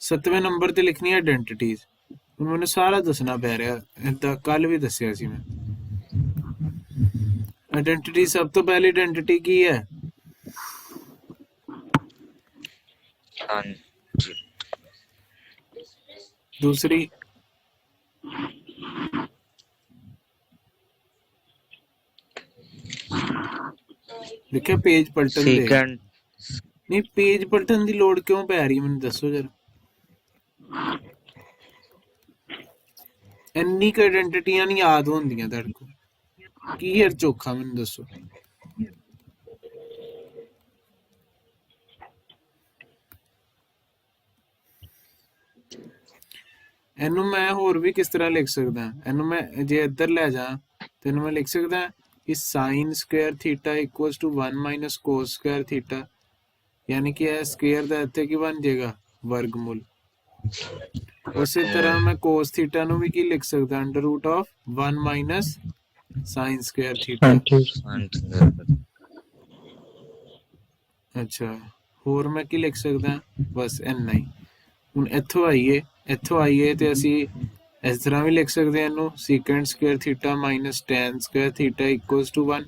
ਸੱਤਵੇਂ ਨੰਬਰ ਤੇ ਲਿਖਣੀ ਹੈ ਆਇਡੈਂਟੀਟੀਜ਼। ਹੁਣ ਮੈਨੂੰ ਸਾਰਾ ਦੱਸਣਾ ਪੈ ਰਿਹਾ, ਏਦਾਂ ਕੱਲ ਵੀ ਦੱਸਿਆ ਸੀ ਮੈਂ। ਆਇਡੈਂਟੀਟੀ, ਸਭ ਤੋਂ ਪਹਿਲੀ ਆਇਡੈਂਟੀਟੀ ਕੀ ਹੈ? ਹਾਂਜੀ ਦੂਸਰੀ ਦੇਖਿਆ ਪੇਜ ਪਲਟਣ ਦੇ। ਸੈਕੰਡ ਨਹੀਂ, ਪੇਜ ਪਲਟਣ ਦੀ ਲੋੜ ਕਿਉਂ ਪੈ ਰਹੀ ਮੈਨੂੰ ਦੱਸੋ ਜਰਾ। ਇੰਨੀ ਕੁ ਆਇਡੈਂਟੀਟੀਆਂ ਨਹੀਂ ਯਾਦ ਹੁੰਦੀਆਂ ਤੁਹਾਡੇ ਕੋਲ, ਕੀ ਹੈ ਚੋਖਾ ਮੈਨੂੰ ਦੱਸੋ। ਇਹਨੂੰ ਮੈਂ ਹੋਰ ਵੀ ਕਿਸ ਤਰ੍ਹਾਂ ਲਿਖ ਸਕਦਾ? ਇਹਨੂੰ ਮੈਂ ਜੇ ਇੱਧਰ ਲੈ ਜਾ ਤੇ ਇਹਨੂੰ ਮੈਂ ਲਿਖ ਸਕਦਾ ਕਿ sine square theta equals to 1 minus cos square theta, ਯਾਨੀ ਕਿ ਇਹ ਸਕੁਅਰ ਦਾ ਇੱਥੇ ਕੀ ਬਣ ਜਾਏਗਾ? ਵਰਗਮੂਲ। ਉਸੇ ਤਰ੍ਹਾਂ ਮੈਂ ਕੋਸ ਥੀਟਾ ਨੂੰ ਵੀ ਕੀ ਲਿਖ ਸਕਦਾ? Under route of 1 minus sign square theta. ਅੱਛਾ, ਹੋਰ ਮੈਂ ਕੀ ਲਿਖ ਸਕਦਾ? ਬਸ ਇੰਨਾ ਹੀ। ਹੁਣ ਇੱਥੋਂ ਆਈਏ ਤੇ ਅਸੀਂ ਇਸ ਤਰ੍ਹਾਂ ਵੀ ਲਿਖ ਸਕਦੇ ਹਾਂ ਇਹਨੂੰ, secant square theta minus tan square theta equals to 1।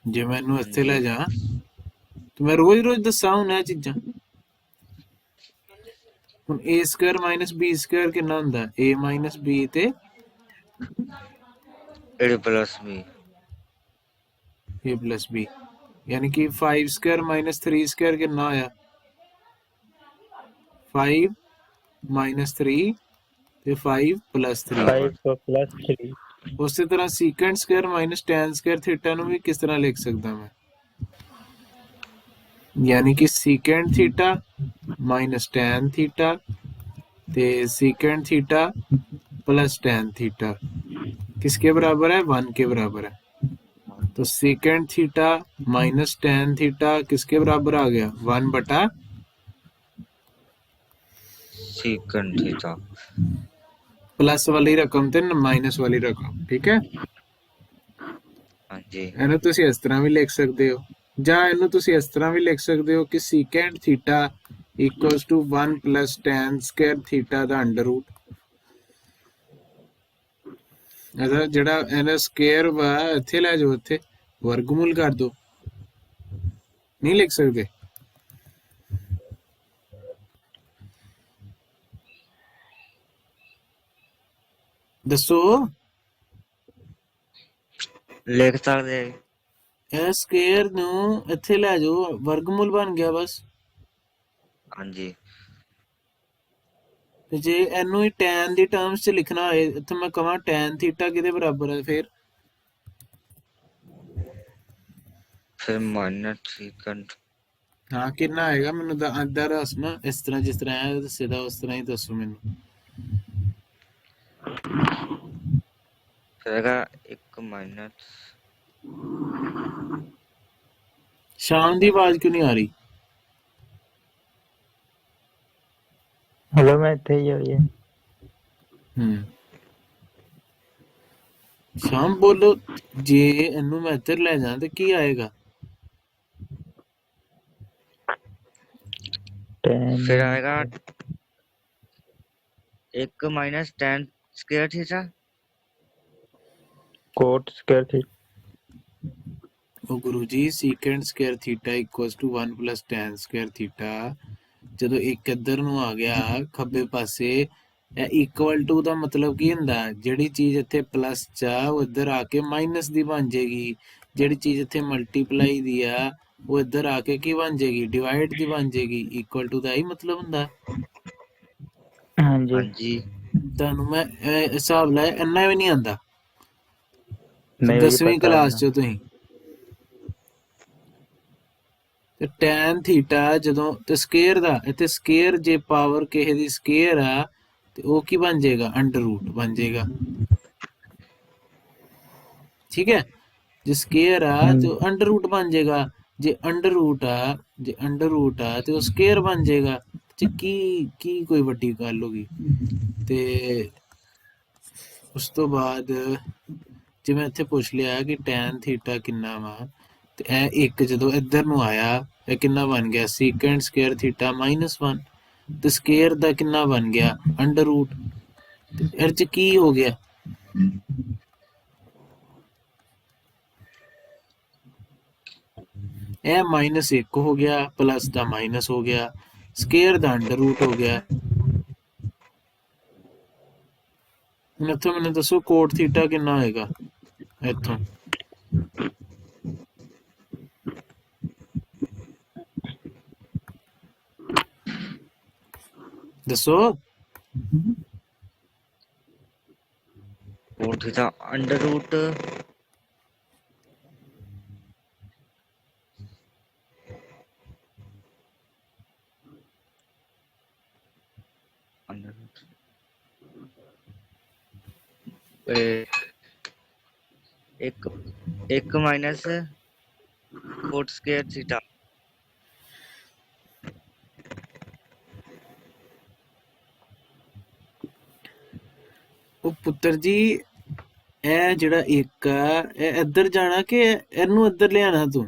ਜੇ ਮੈਂ ਇਹਨੂੰ ਇੱਥੇ ਲੈ ਜਾ ਤੇ ਮੈਂ ਰੋਜ਼ ਦੱਸਾਂ ਹੁਣ ਇਹ ਚੀਜ਼ਾਂ। ਹੁਣ a square minus b square ਕਿੰਨਾ ਹੁੰਦਾ? a ਮਾਈਨਸ b ਤੇ a plus b, a plus b, ਯਾਨੀ ਕਿ 5 ਸਕੁਅਰ ਮਾਈਨਸ 3 ਸਕੁਅਰ ਕਿੰਨਾ ਹੋਇਆ? 5 ਮਾਈਨਸ 3 ਤੇ 5 ਪਲੱਸ 3। 5 plus 3। ਉਸੇ ਤਰ੍ਹਾਂ secant square minus tan square theta ਨੂੰ ਵੀ ਕਿਸ ਤਰ੍ਹਾਂ ਲਿਖ ਸਕਦਾ ਮੈਂ? यानी कि secant theta minus tan theta ते secant theta plus tan theta किसके बराबर है? 1 के बराबर है। तो secant theta minus tan theta किसके बराबर आ गया? 1 बटा secant थीटा। प्लस वाली रकम ते माइनस वाली रकम, ठीक है। ਹਾਂਜੀ ਇਹਨੂੰ ਤੁਸੀਂ ਇਸ ਤਰ੍ਹਾਂ ਵੀ ਲਿਖ ਸਕਦੇ ਹੋ, ਜਾਂ ਇਹਨੂੰ ਤੁਸੀਂ ਇਸ ਤਰ੍ਹਾਂ ਵੀ ਲਿਖ ਸਕਦੇ ਹੋ ਕਿ secant theta equals to 1 plus tan square theta ਦਾ ਅੰਡਰ ਰੂਟ। ਇਹਦਾ ਜਿਹੜਾ ਇਹਦਾ ਸਕੁਅਰ ਵਾ ਇੱਥੇ ਲੈ ਜਾਓ, ਇੱਥੇ ਵਰਗਮੂਲ ਕਰ ਦੋ। ਨਹੀਂ ਲਿਖ ਸਕਦੇ? ਦੱਸੋ। ਲਿਖ ਸਕਦੇ ਆ। ਇਹ ਸਕੁਅਰ ਨੂੰ ਇੱਥੇ ਲੈ ਜਾਓ, ਵਰਗਮੂਲ ਬਣ ਗਿਆ ਬਸ। ਹਾਂਜੀ ਤੇ ਜੇ ਇਹਨੂੰ ਹੀ ਟੈਨ ਦੀ ਟਰਮਸ 'ਚ ਲਿਖਣਾ ਹੋਏ, ਇੱਥੇ ਮੈਂ ਕਹਾਂ ਟੈਨ ਥੀਟਾ ਕਿਹਦੇ ਬਰਾਬਰ ਹੈ? ਫਿਰ ਮਾਈਨਸ secant। ਹਾਂ, ਕਿੰਨਾ ਆਏਗਾ ਮੈਨੂੰ ਅੱਧਾ ਦੱਸਣਾ, ਇਸ ਤਰ੍ਹਾਂ ਜਿਸ ਤਰ੍ਹਾਂ ਇਹ ਦੱਸੇ ਦਾ ਉਸ ਤਰ੍ਹਾਂ ਹੀ ਦੱਸੋ ਮੈਨੂੰ। ਫਿਰ ਹੈਗਾ 1 ਮਾਈਨਸ, ਸ਼ਾਮ ਦੀ ਆਵਾਜ਼ ਕਿਉਂ ਨਹੀਂ ਆ ਰਹੀ? हेलो, मैं ਇੱਥੇ ਹੀ ਹੋਈ ਹੈ। ਸ਼ਾਮ ਬੋਲੋ। ਜੇ ਇਹਨੂੰ ਮੈਂ ਇੱਧਰ ਲੈ ਜਾ ਤੇ ਕੀ ਆਏਗਾ? ਫਿਰ ਆਏਗਾ 1 minus tan square theta. Cot square theta. ਉਹ ਗੁਰੂ ਜੀ secant square theta equals to 1 plus tan square theta ਜਦੋਂ ਇੱਕ ਇੱਧਰ ਨੂੰ ਆ ਗਿਆ ਖੱਬੇ ਪਾਸੇ ਇਹ ਇਕੁਅਲ ਟੂ ਦਾ ਮਤਲਬ ਕੀ ਹੁੰਦਾ ਜਿਹੜੀ ਚੀਜ਼ ਇੱਥੇ ਪਲੱਸ ਚ ਆ ਉਹ ਇੱਧਰ ਆ ਕੇ ਮਾਈਨਸ ਦੀ ਬਣ ਜਾਏਗੀ ਜਿਹੜੀ ਚੀਜ਼ ਇੱਥੇ ਮਲਟੀਪਲਾਈ ਦੀ ਆ ਉਹ ਇੱਧਰ ਆ ਕੇ ਕੀ ਬਣ ਜਾਏਗੀ ਡਿਵਾਈਡ ਦੀ ਬਣ ਜਾਏਗੀ ਇਕੁਅਲ ਟੂ ਦਾ ਹੀ ਮਤਲਬ ਹੁੰਦਾ ਹਾਂਜੀ ਹਾਂਜੀ ਤੁਹਾਨੂੰ ਮੈਂ ਇਹ ਹਿਸਾਬ ਲਾਇਆ ਇੰਨਾ ਵੀ ਨਹੀਂ ਆਂਦਾ ਨਹੀਂ ਜੀ 10ਵੀਂ ਪਤਾ ਕਲਾਸ ਮੈਨੂੰ। ਚ ਤੁਸੀਂ ਤੇ tan ਥੀਟਾ ਜਦੋਂ ਤੇ ਸਕੁਅਰ ਦਾ ਇੱਥੇ ਸਕੁਅਰ ਜੇ ਪਾਵਰ ਕਿਸੇ ਦੀ ਸਕੁਅਰ ਆ ਤੇ ਉਹ ਕੀ ਬਣ ਜਾਏਗਾ ਅੰਡਰ ਰੂਟ ਬਣ ਜਾਏਗਾ ਠੀਕ ਹੈ ਜੇ ਸਕੁਅਰ ਆ ਤੇ ਉਹ ਅੰਡਰ ਰੂਟ ਬਣ ਜਾਏਗਾ ਜੇ ਅੰਡਰ ਰੂਟ ਆ ਤੇ ਉਹ ਸਕੁਅਰ ਬਣ ਜਾਏਗਾ ਤੇ ਕੀ ਕੋਈ ਵੱਡੀ ਗੱਲ ਹੋ ਗਈ ਤੇ ਉਸ ਤੋਂ ਬਾਅਦ ਜਿਵੇਂ ਇੱਥੇ ਪੁੱਛ ਲਿਆ ਕਿ tan ਥੀਟਾ ਕਿੰਨਾ ਵਾ ਤੇ ਇਹ ਇੱਕ ਜਦੋਂ ਇੱਧਰ ਨੂੰ ਆਇਆ ਇਹ ਕਿੰਨਾ ਬਣ ਗਿਆ ਸੀਕੈਂਟ ਸਕੁਅਰ ਥੀਟਾ -1 ਤੇ ਸਕੁਅਰ ਦਾ ਕਿੰਨਾ ਬਣ ਗਿਆ ਅੰਡਰ ਰੂਟ ਤੇ ਇਹ ਚ ਕੀ ਹੋ ਗਿਆ ਇਹ -1 ਹੋ ਗਿਆ ਪਲੱਸ ਦਾ ਮਾਈਨਸ ਹੋ ਗਿਆ ਸਕੁਅਰ ਦਾ ਅੰਡਰ ਰੂਟ ਹੋ ਗਿਆ ਹੁਣ ਇੱਥੋਂ ਮੈਨੂੰ ਦੱਸੋ ਕੋਟ ਥੀਟਾ ਕਿੰਨਾ ਹੋਏਗਾ ਇੱਥੋਂ ਦੱਸੋ ਕੋਟ ਥੀਟਾ ਅੰਡਰ ਰੂਟ ਇੱਕ ਇੱਕ ਮਾਈਨਸ ਕੋਟ ਸਕੁਅਰ ਥੀਟਾ ਉਹ ਪੁੱਤਰ ਜੀ ਇਹ ਜਿਹੜਾ ਇੱਕ ਆ ਇਹ ਇੱਧਰ ਜਾਣਾ ਕਿ ਇਹਨੂੰ ਇੱਧਰ ਲਿਆਣਾ ਤੂੰ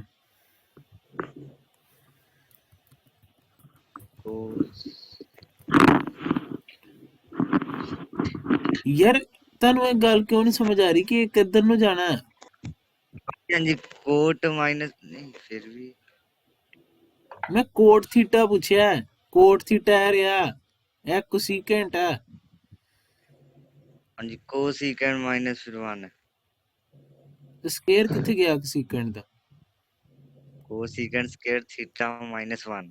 ਯਾਰ ਤੁਹਾਨੂੰ ਇਹ ਗੱਲ ਕਿਉਂ ਨਹੀਂ ਸਮਝ ਆ ਰਹੀ ਕਿ ਇਹ ਕਿੱਧਰ ਨੂੰ ਜਾਣਾ ਹੈ ਹਾਂਜੀ ਕੋਟ ਮਾਈਨਸ ਨਹੀਂ ਫਿਰ ਵੀ ਮੈਂ ਕੋਟ ਥੀਟਾ ਪੁੱਛਿਆ ਕੋਟ ਥੀਟਾ ਹੈ ਰਿਹਾ ਇਹ ਕੋਸੀਕੈਂਟ ਹੈ ਹਾਂਜੀ ਕੋਸੀਕੈਂਟ ਮਾਈਨਸ ਫਿਰ 1 ਤੇ ਸਕੁਅਰ ਕਿੱਥੇ ਗਿਆ ਕੋਸੀਕੈਂਟ ਦਾ ਕੋਸੀਕੈਂਟ ਸਕੁਅਰ ਥੀਟਾ -1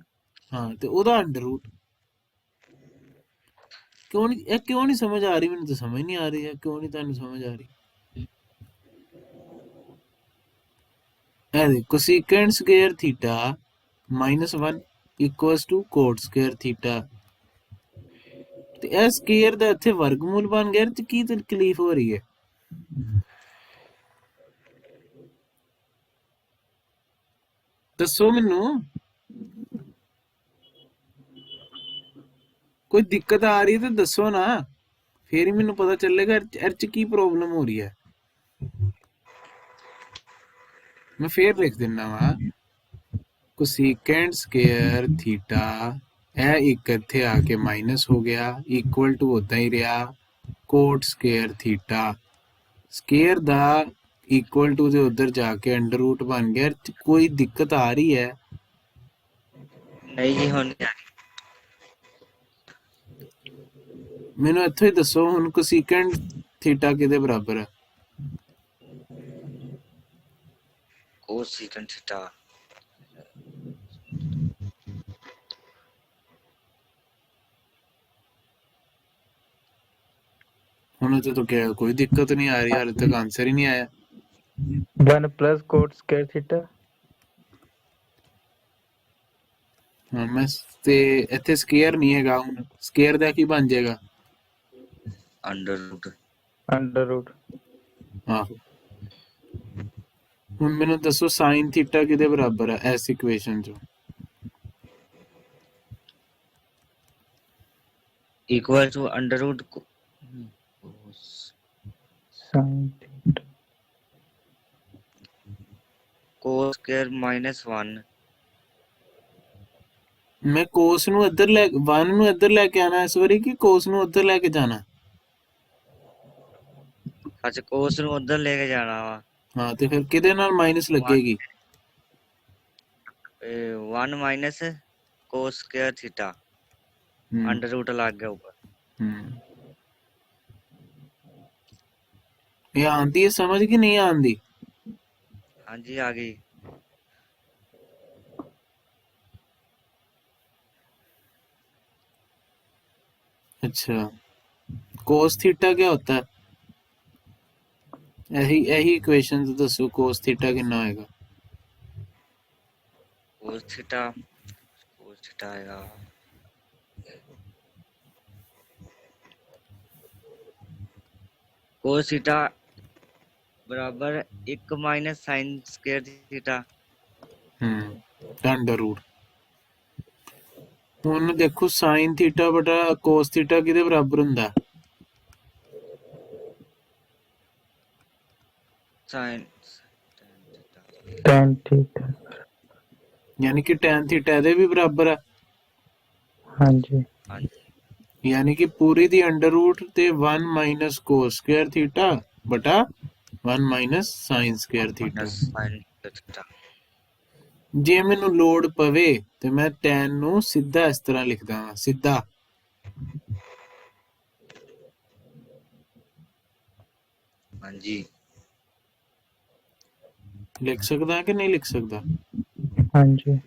ਹਾਂ ਤੇ ਉਹਦਾ ਅੰਡਰ ਰੂਟ ਕਿਉਂ ਨਹੀਂ ਸਮਝ ਆ ਰਹੀ ਮੈਨੂੰ ਤਾਂ ਸਮਝ ਨਹੀਂ ਆ ਰਹੀ ਹੈ ਕਿਉਂ ਨਹੀਂ ਤੁਹਾਨੂੰ ਸਮਝ ਆ ਰਹੀ ਇਹ ਦੇ cosecant square theta -1 equals to cot square theta ਤੇ ਇਹ ਸਕੁਅਰ ਦਾ ਇੱਥੇ ਵਰਗਮੂਲ ਬਣ ਗਿਆ ਤੇ ਕੀ ਤਕਲੀਫ ਹੋ ਰਹੀ ਹੈ ਦੱਸੋ ਮੈਨੂੰ ਕੋਈ ਦਿੱਕਤ ਆ ਰਹੀ ਹੈ ਤਾਂ ਦੱਸੋ ਨਾ ਫੇਰ ਹੀ ਮੈਨੂੰ ਪਤਾ ਚੱਲੇਗਾ ਇਹ 'ਚ ਕੀ ਪ੍ਰੋਬਲਮ ਹੋ ਰਹੀ ਹੈ ਮੈਂ ਫੇਰ ਲਿਖ ਦਿੰਦਾ ਵਾ ਕੋਸੀਕੈਂਟ ਸਕੁਅਰ ਥੀਟਾ ਇਹ ਇੱਕ ਇੱਥੇ ਆ ਕੇ ਮਾਈਨਸ ਹੋ ਗਿਆ ਇਕੁਅਲ ਟੂ ਉਦਾਂ ਹੀ ਰਿਹਾ ਕੋਟ ਸਕੁਅਰ ਥੀਟਾ ਸਕੁਅਰ ਦਾ ਇਕੁਅਲ ਟੂ ਦੇ ਉਧਰ ਜਾ ਕੇ ਅੰਡਰ ਰੂਟ ਬਣ ਗਿਆ ਕੋਈ ਦਿੱਕਤ ਆ ਰਹੀ ਹੈ ਨਹੀਂ ਜੀ ਹੁਣ ਨਹੀਂ ਆ ਰਹੀ ਮੈਨੂੰ ਇੱਥੋਂ ਹੀ ਦੱਸੋ ਹੁਣ ਕੋਸੀਕੈਂਟ ਥੀਟਾ ਕਿਹਦੇ ਬਰਾਬਰ ਹੈ ਕੋਸੀਕੈਂਟ ਥੀਟਾ ਹੁਣ तो क्या कोई दिक्कत नहीं आ रही हाल तक आंसर ही नहीं आया 1 प्लस कोट स्क्वायर थीटा हाँ मैं ते ਇੱਥੇ ਸਕੁਅਰ ਨਹੀਂ ਹੈਗਾ ਹੁਣ ਸਕੁਅਰ ਦਾ ਕੀ ਬਣ ਜਾਏਗਾ ਅੰਡਰ ਰੂਟ ਹਾਂ ਹੁਣ ਮੈਨੂੰ ਦੱਸੋ sin ਥੀਟਾ ਕਿਹਦੇ ਬਰਾਬਰ ਹੈ ਇਸ ਇਕੁਏਸ਼ਨ ਚੋਂ equal to under root sin theta cos square -1 ਮੈਂ cos ਨੂੰ ਇੱਧਰ ਲੈ 1 ਨੂੰ ਇੱਧਰ ਲੈ ਕੇ ਆਣਾ ਇਸ ਵਾਰੀ ਕਿ cos ਨੂੰ ਉੱਧਰ ਲੈ ਕੇ ਜਾਣਾ अच्छा cos ਨੂੰ ਉਧਰ ਲੈ ਕੇ ਜਾਣਾ ਵਾ ਹਾਂ ਤੇ ਫਿਰ ਕਿਹਦੇ ਨਾਲ ਮਾਈਨਸ ਲੱਗੇਗੀ one minus cos square theta hmm under root लग गया ऊपर। हम्म ये आंदी है समझ कि नहीं आंदी? हाँ जी आ गई। अच्छा, कोस थीटा क्या होता है? यही यही इक्वेशन तो दसो, कोस थीटा कितना आएगा? कोस थीटा आएगा कोस थीटा बराबर 1 minus sine square theta. Under root. ਹੁਣ ਦੇਖੋ sin ਥੀਟਾ ਬਟਾ cos ਥੀਟਾ ਕਿਹਦੇ ਬਰਾਬਰ ਹੁੰਦਾ? Sine tan theta. ਯਾਨੀ ਕਿ tan ਥੀਟਾ ਇਹਦੇ ਵੀ ਬਰਾਬਰ ਹੈ। हाँ जी। हाँ जी ਯਾਨੀ ਕਿ ਪੂਰੀ ਦੀ ਅੰਡਰ ਰੂਟ ਤੇ 1 ਮਾਈਨਸ cos ਸਕੁਅਰ ਥੀਟਾ ਬਟਾ 1 minus sin square theta. Minus sine theta. ਜੇ ਮੈਨੂੰ ਲੋੜ ਪਵੇ ਤੇ ਮੈਂ tan ਨੂੰ ਸਿੱਧਾ ਇਸ ਤਰ੍ਹਾਂ ਲਿਖਦਾ ਹਾਂ, ਸਿੱਧਾ। हाँ जी ਲਿਖ ਸਕਦਾ ਕਿ ਨਹੀਂ ਲਿਖ ਸਕਦਾ? हाँ जी।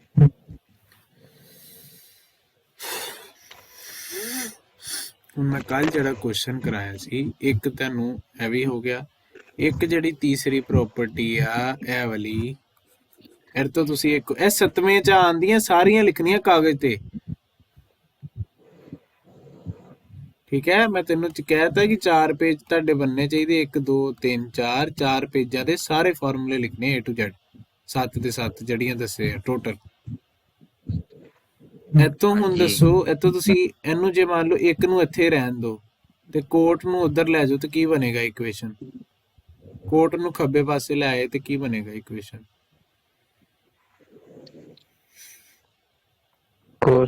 ਹੁਣ ਮੈਂ ਕੱਲ ਜਿਹੜਾ ਕੁਐਸਚਨ ਕਰਾਇਆ ਸੀ, ਇੱਕ ਤੁਹਾਨੂੰ ਇਹ ਵੀ ਹੋ ਗਿਆ, ਇੱਕ ਜਿਹੜੀ ਤੀਸਰੀ ਪ੍ਰਾਪਰਟੀ ਆ ਇਹ ਵਾਲੀ, ਇਹ ਤੋਂ ਤੁਸੀਂ ਇੱਕ ਇਹ 7ਵੇਂ ਚ ਆਉਂਦੀਆਂ ਸਾਰੀਆਂ ਲਿਖਣੀਆਂ ਕਾਗਜ਼ ਤੇ, ਠੀਕ ਹੈ? ਮੈਂ ਤੈਨੂੰ ਕਹਿਤਾ ਕਿ 4 ਪੇਜ ਤੁਹਾਡੇ ਬੰਨੇ ਚਾਹੀਦੇ, 1 2 3 4 4 ਪੇਜਾਂ ਦੇ ਸਾਰੇ ਫਾਰਮੂਲੇ ਲਿਖਣੇ A to Z, 7 ਦੇ 7 ਜਿਹੜੀਆਂ ਦੱਸੇ ਆ ਟੋਟਲ। ਇੱਥੋਂ ਹੁਣ ਹਾਂਜੀ। ਦੱਸੋ, ਇੱਥੋਂ ਤੁਸੀਂ ਇਹਨੂੰ ਜੇ ਮੰਨ ਲਓ ਇੱਕ ਨੂੰ ਇੱਥੇ ਰਹਿਣ ਦਿਓ ਤੇ ਕੋਟ ਨੂੰ ਉਧਰ ਲੈ ਜਾਓ ਤੇ ਕੀ ਬਣੇਗਾ ਇਕੁਏਸ਼ਨ? ਕੋਟ ਨੂੰ ਖੱਬੇ ਪਾਸੇ ਲੈ ਆਏ ਤੇ ਕੀ ਬਣੇਗਾ ਇਕੁਏਸ਼ਨ?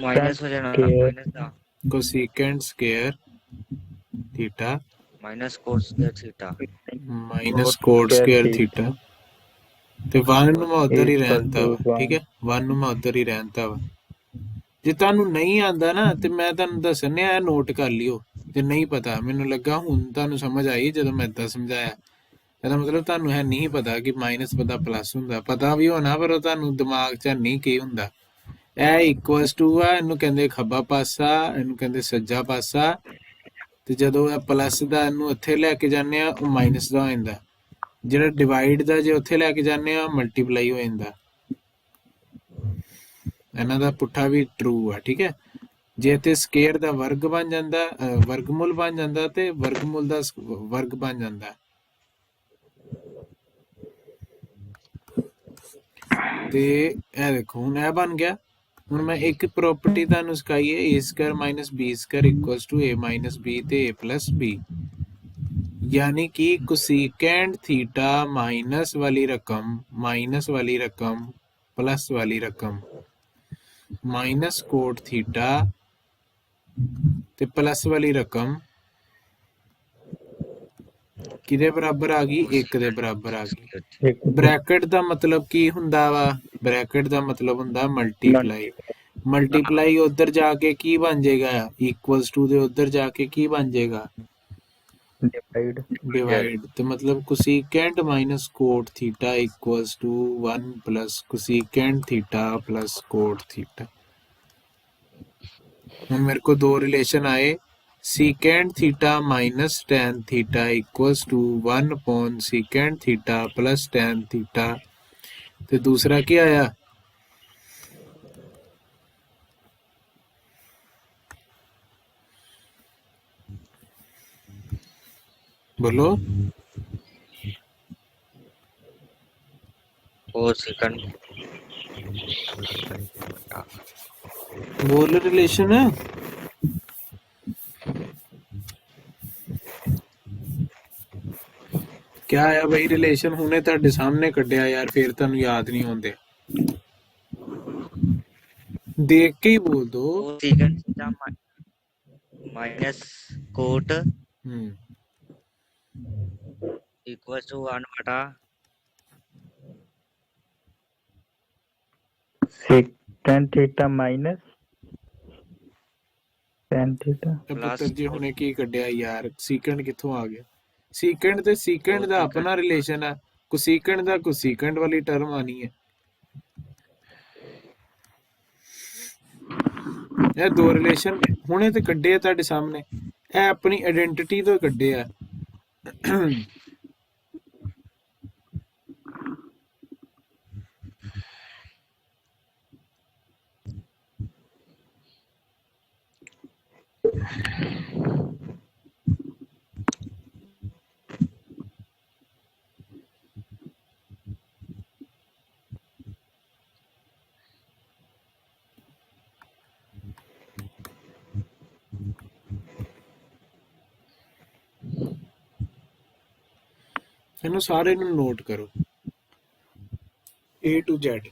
माइनस हो जाना स्क्वायर माइनस दा cosecant square theta minus cos square theta minus cot square theta ਤੇ 1 ਨੂੰ ਮੈਂ ਉਧਰ ਹੀ इक्वल ਰਹਿਣਤਾ टू ਵਾ, ਠੀਕ ਹੈ? 1 ਨੂੰ ਮੈਂ ਉਧਰ ਹੀ ਰਹਿਣਤਾ ਵਾ। ਜੇ ਤੁਹਾਨੂੰ ਨਹੀਂ ਆਂਦਾ ਨਾ ਤੇ ਮੈਂ ਤੁਹਾਨੂੰ ਦੱਸਣੇ ਆ, ਨੋਟ ਕਰ ਲਿਓ। ਜੇ ਨਹੀਂ ਪਤਾ, ਮੈਨੂੰ ਲੱਗਾ ਹੁਣ ਤੁਹਾਨੂੰ ਸਮਝ ਆਈ ਜਦੋਂ ਮੈਂ ਏਦਾਂ ਸਮਝਾਇਆ। ਇਹਦਾ ਮਤਲਬ ਤੁਹਾਨੂੰ ਹੈ ਨਹੀਂ ਪਤਾ ਕਿ ਮਾਈਨਸ ਪਤਾ ਪਲੱਸ ਹੁੰਦਾ, ਪਤਾ ਵੀ ਹੋਣਾ ਪਰ ਉਹ ਤੁਹਾਨੂੰ ਦਿਮਾਗ 'ਚ ਨਹੀਂ ਕੀ ਹੁੰਦਾ। ਇਹ ਇਕੁਅਲਸ ਟੂ ਆ, ਇਹਨੂੰ ਕਹਿੰਦੇ ਖੱਬਾ ਪਾਸਾ, ਇਹਨੂੰ ਕਹਿੰਦੇ ਸੱਜਾ ਪਾਸਾ, ਤੇ ਜਦੋਂ ਇਹ ਪਲੱਸ ਦਾ ਇਹਨੂੰ ਇੱਥੇ ਲੈ ਕੇ ਜਾਂਦੇ ਆ ਉਹ ਮਾਈਨਸ ਦਾ ਹੋ ਜਾਂਦਾ। ਜਿਹੜਾ ਡਿਵਾਈਡ ਦਾ ਜੇ ਉੱਥੇ ਲੈ ਕੇ ਜਾਂਦੇ ਆ ਮਲਟੀਪਲਾਈ ਹੋ ਜਾਂਦਾ। ਇਹਨਾਂ ਦਾ ਪੁੱਠਾ ਵੀ ਟਰੂ ਆ, ਠੀਕ ਹੈ? ਜੇ ਤੇ ਸਕੁਅਰ ਦਾ ਵਰਗ ਬਣ ਜਾਂਦਾ, ਵਰਗਮੂਲ ਬਣ ਜਾਂਦਾ ਤੇ ਵਰਗਮੂਲ ਦਾ ਵਰਗ ਬਣ ਜਾਂਦਾ। ਤੇ ਇਹ ਦੇਖੋ ਹੁਣ ਇਹ ਬਣ ਗਿਆ। ਹੁਣ ਮੈਂ ਇੱਕ ਪ੍ਰੋਪਰਟੀ ਤੁਹਾਨੂੰ ਸਿਖਾਈ ਹੈ, a square minus b square equals to a minus b ਤੇ a ਪਲੱਸ b। यानी कि कोसेकेंट थीटा माइनस वाली रकम प्लस वाली रकम माइनस कोट थीटा ते प्लस वाली रकम किदे बराबर आ गई? 1 ਦੇ ਬਰਾਬਰ ਆ ਗਈ। ਬ੍ਰੈਕਟ ਦਾ ਮਤਲਬ ਕੀ ਹੁੰਦਾ ਵਾ? ਬ੍ਰੈਕਟ ਦਾ ਮਤਲਬ ਹੁੰਦਾ ਮਲਟੀਪਲਾਈ। ਮਲਟੀਪਲਾਈ ਉਧਰ ਜਾ ਕੇ ਕੀ ਬਣ ਜਾਏਗਾ? ਇਕੁਅਲਸ ਟੂ ਦੇ ਉਧਰ ਜਾ ਕੇ ਕੀ ਬਣ ਜਾਏਗਾ? डिवाइड। तो मतलब cosecant minus cot theta equals to 1 plus cosecant theta plus cot theta. ਹੁਣ मेरे को दो रिलेशन आए, secant theta minus tan theta equals to 1 upon secant theta plus tan theta. तो दूसरा क्या आया? बोलो। कोसेकंट बोल रिलेशन है क्या आया भाई? रिलेशन हुने ਤੁਹਾਡੇ ਸਾਹਮਣੇ ਕੱਢਿਆ ਯਾਰ, ਫਿਰ ਤੁਹਾਨੂੰ ਯਾਦ ਨਹੀਂ ਆਉਂਦੇ। देख के ही बोल दो। Cosecant theta minus cot equal to 1 बटा secant theta minus tan theta. ਇਹ प्लस ਪੁੱਤਰ ਜੀ ਹੁਣੇ ਕੀ ਕੱਢਿਆ ਯਾਰ ਸੀਕੈਂਟ ਕਿੱਥੋਂ ਆ ਗਿਆ ਸੀਕੈਂਟ ਤੇ ਸੀਕੈਂਟ ਦਾ ਆਪਣਾ ਰਿਲੇਸ਼ਨ ਹੈ ਕੋਸੀਕੈਂਟ ਦਾ ਕੋਸੀਕੈਂਟ ਵਾਲੀ ਟਰਮ ਆਣੀ ਹੈ ਇਹ ਦੋ ਰਿਲੇਸ਼ਨ ਹੁਣੇ ਤੇ ਕੱਢੇ ਆ ਤੁਹਾਡੇ ਸਾਹਮਣੇ ਇਹ ਆਪਣੀ ਆਇਡੈਂਟੀਟੀ ਤੋਂ ਕੱਢੇ ਆ ਇਹਨੂੰ ਸਾਰੇ ਨੂੰ ਨੋਟ ਕਰੋ A to Z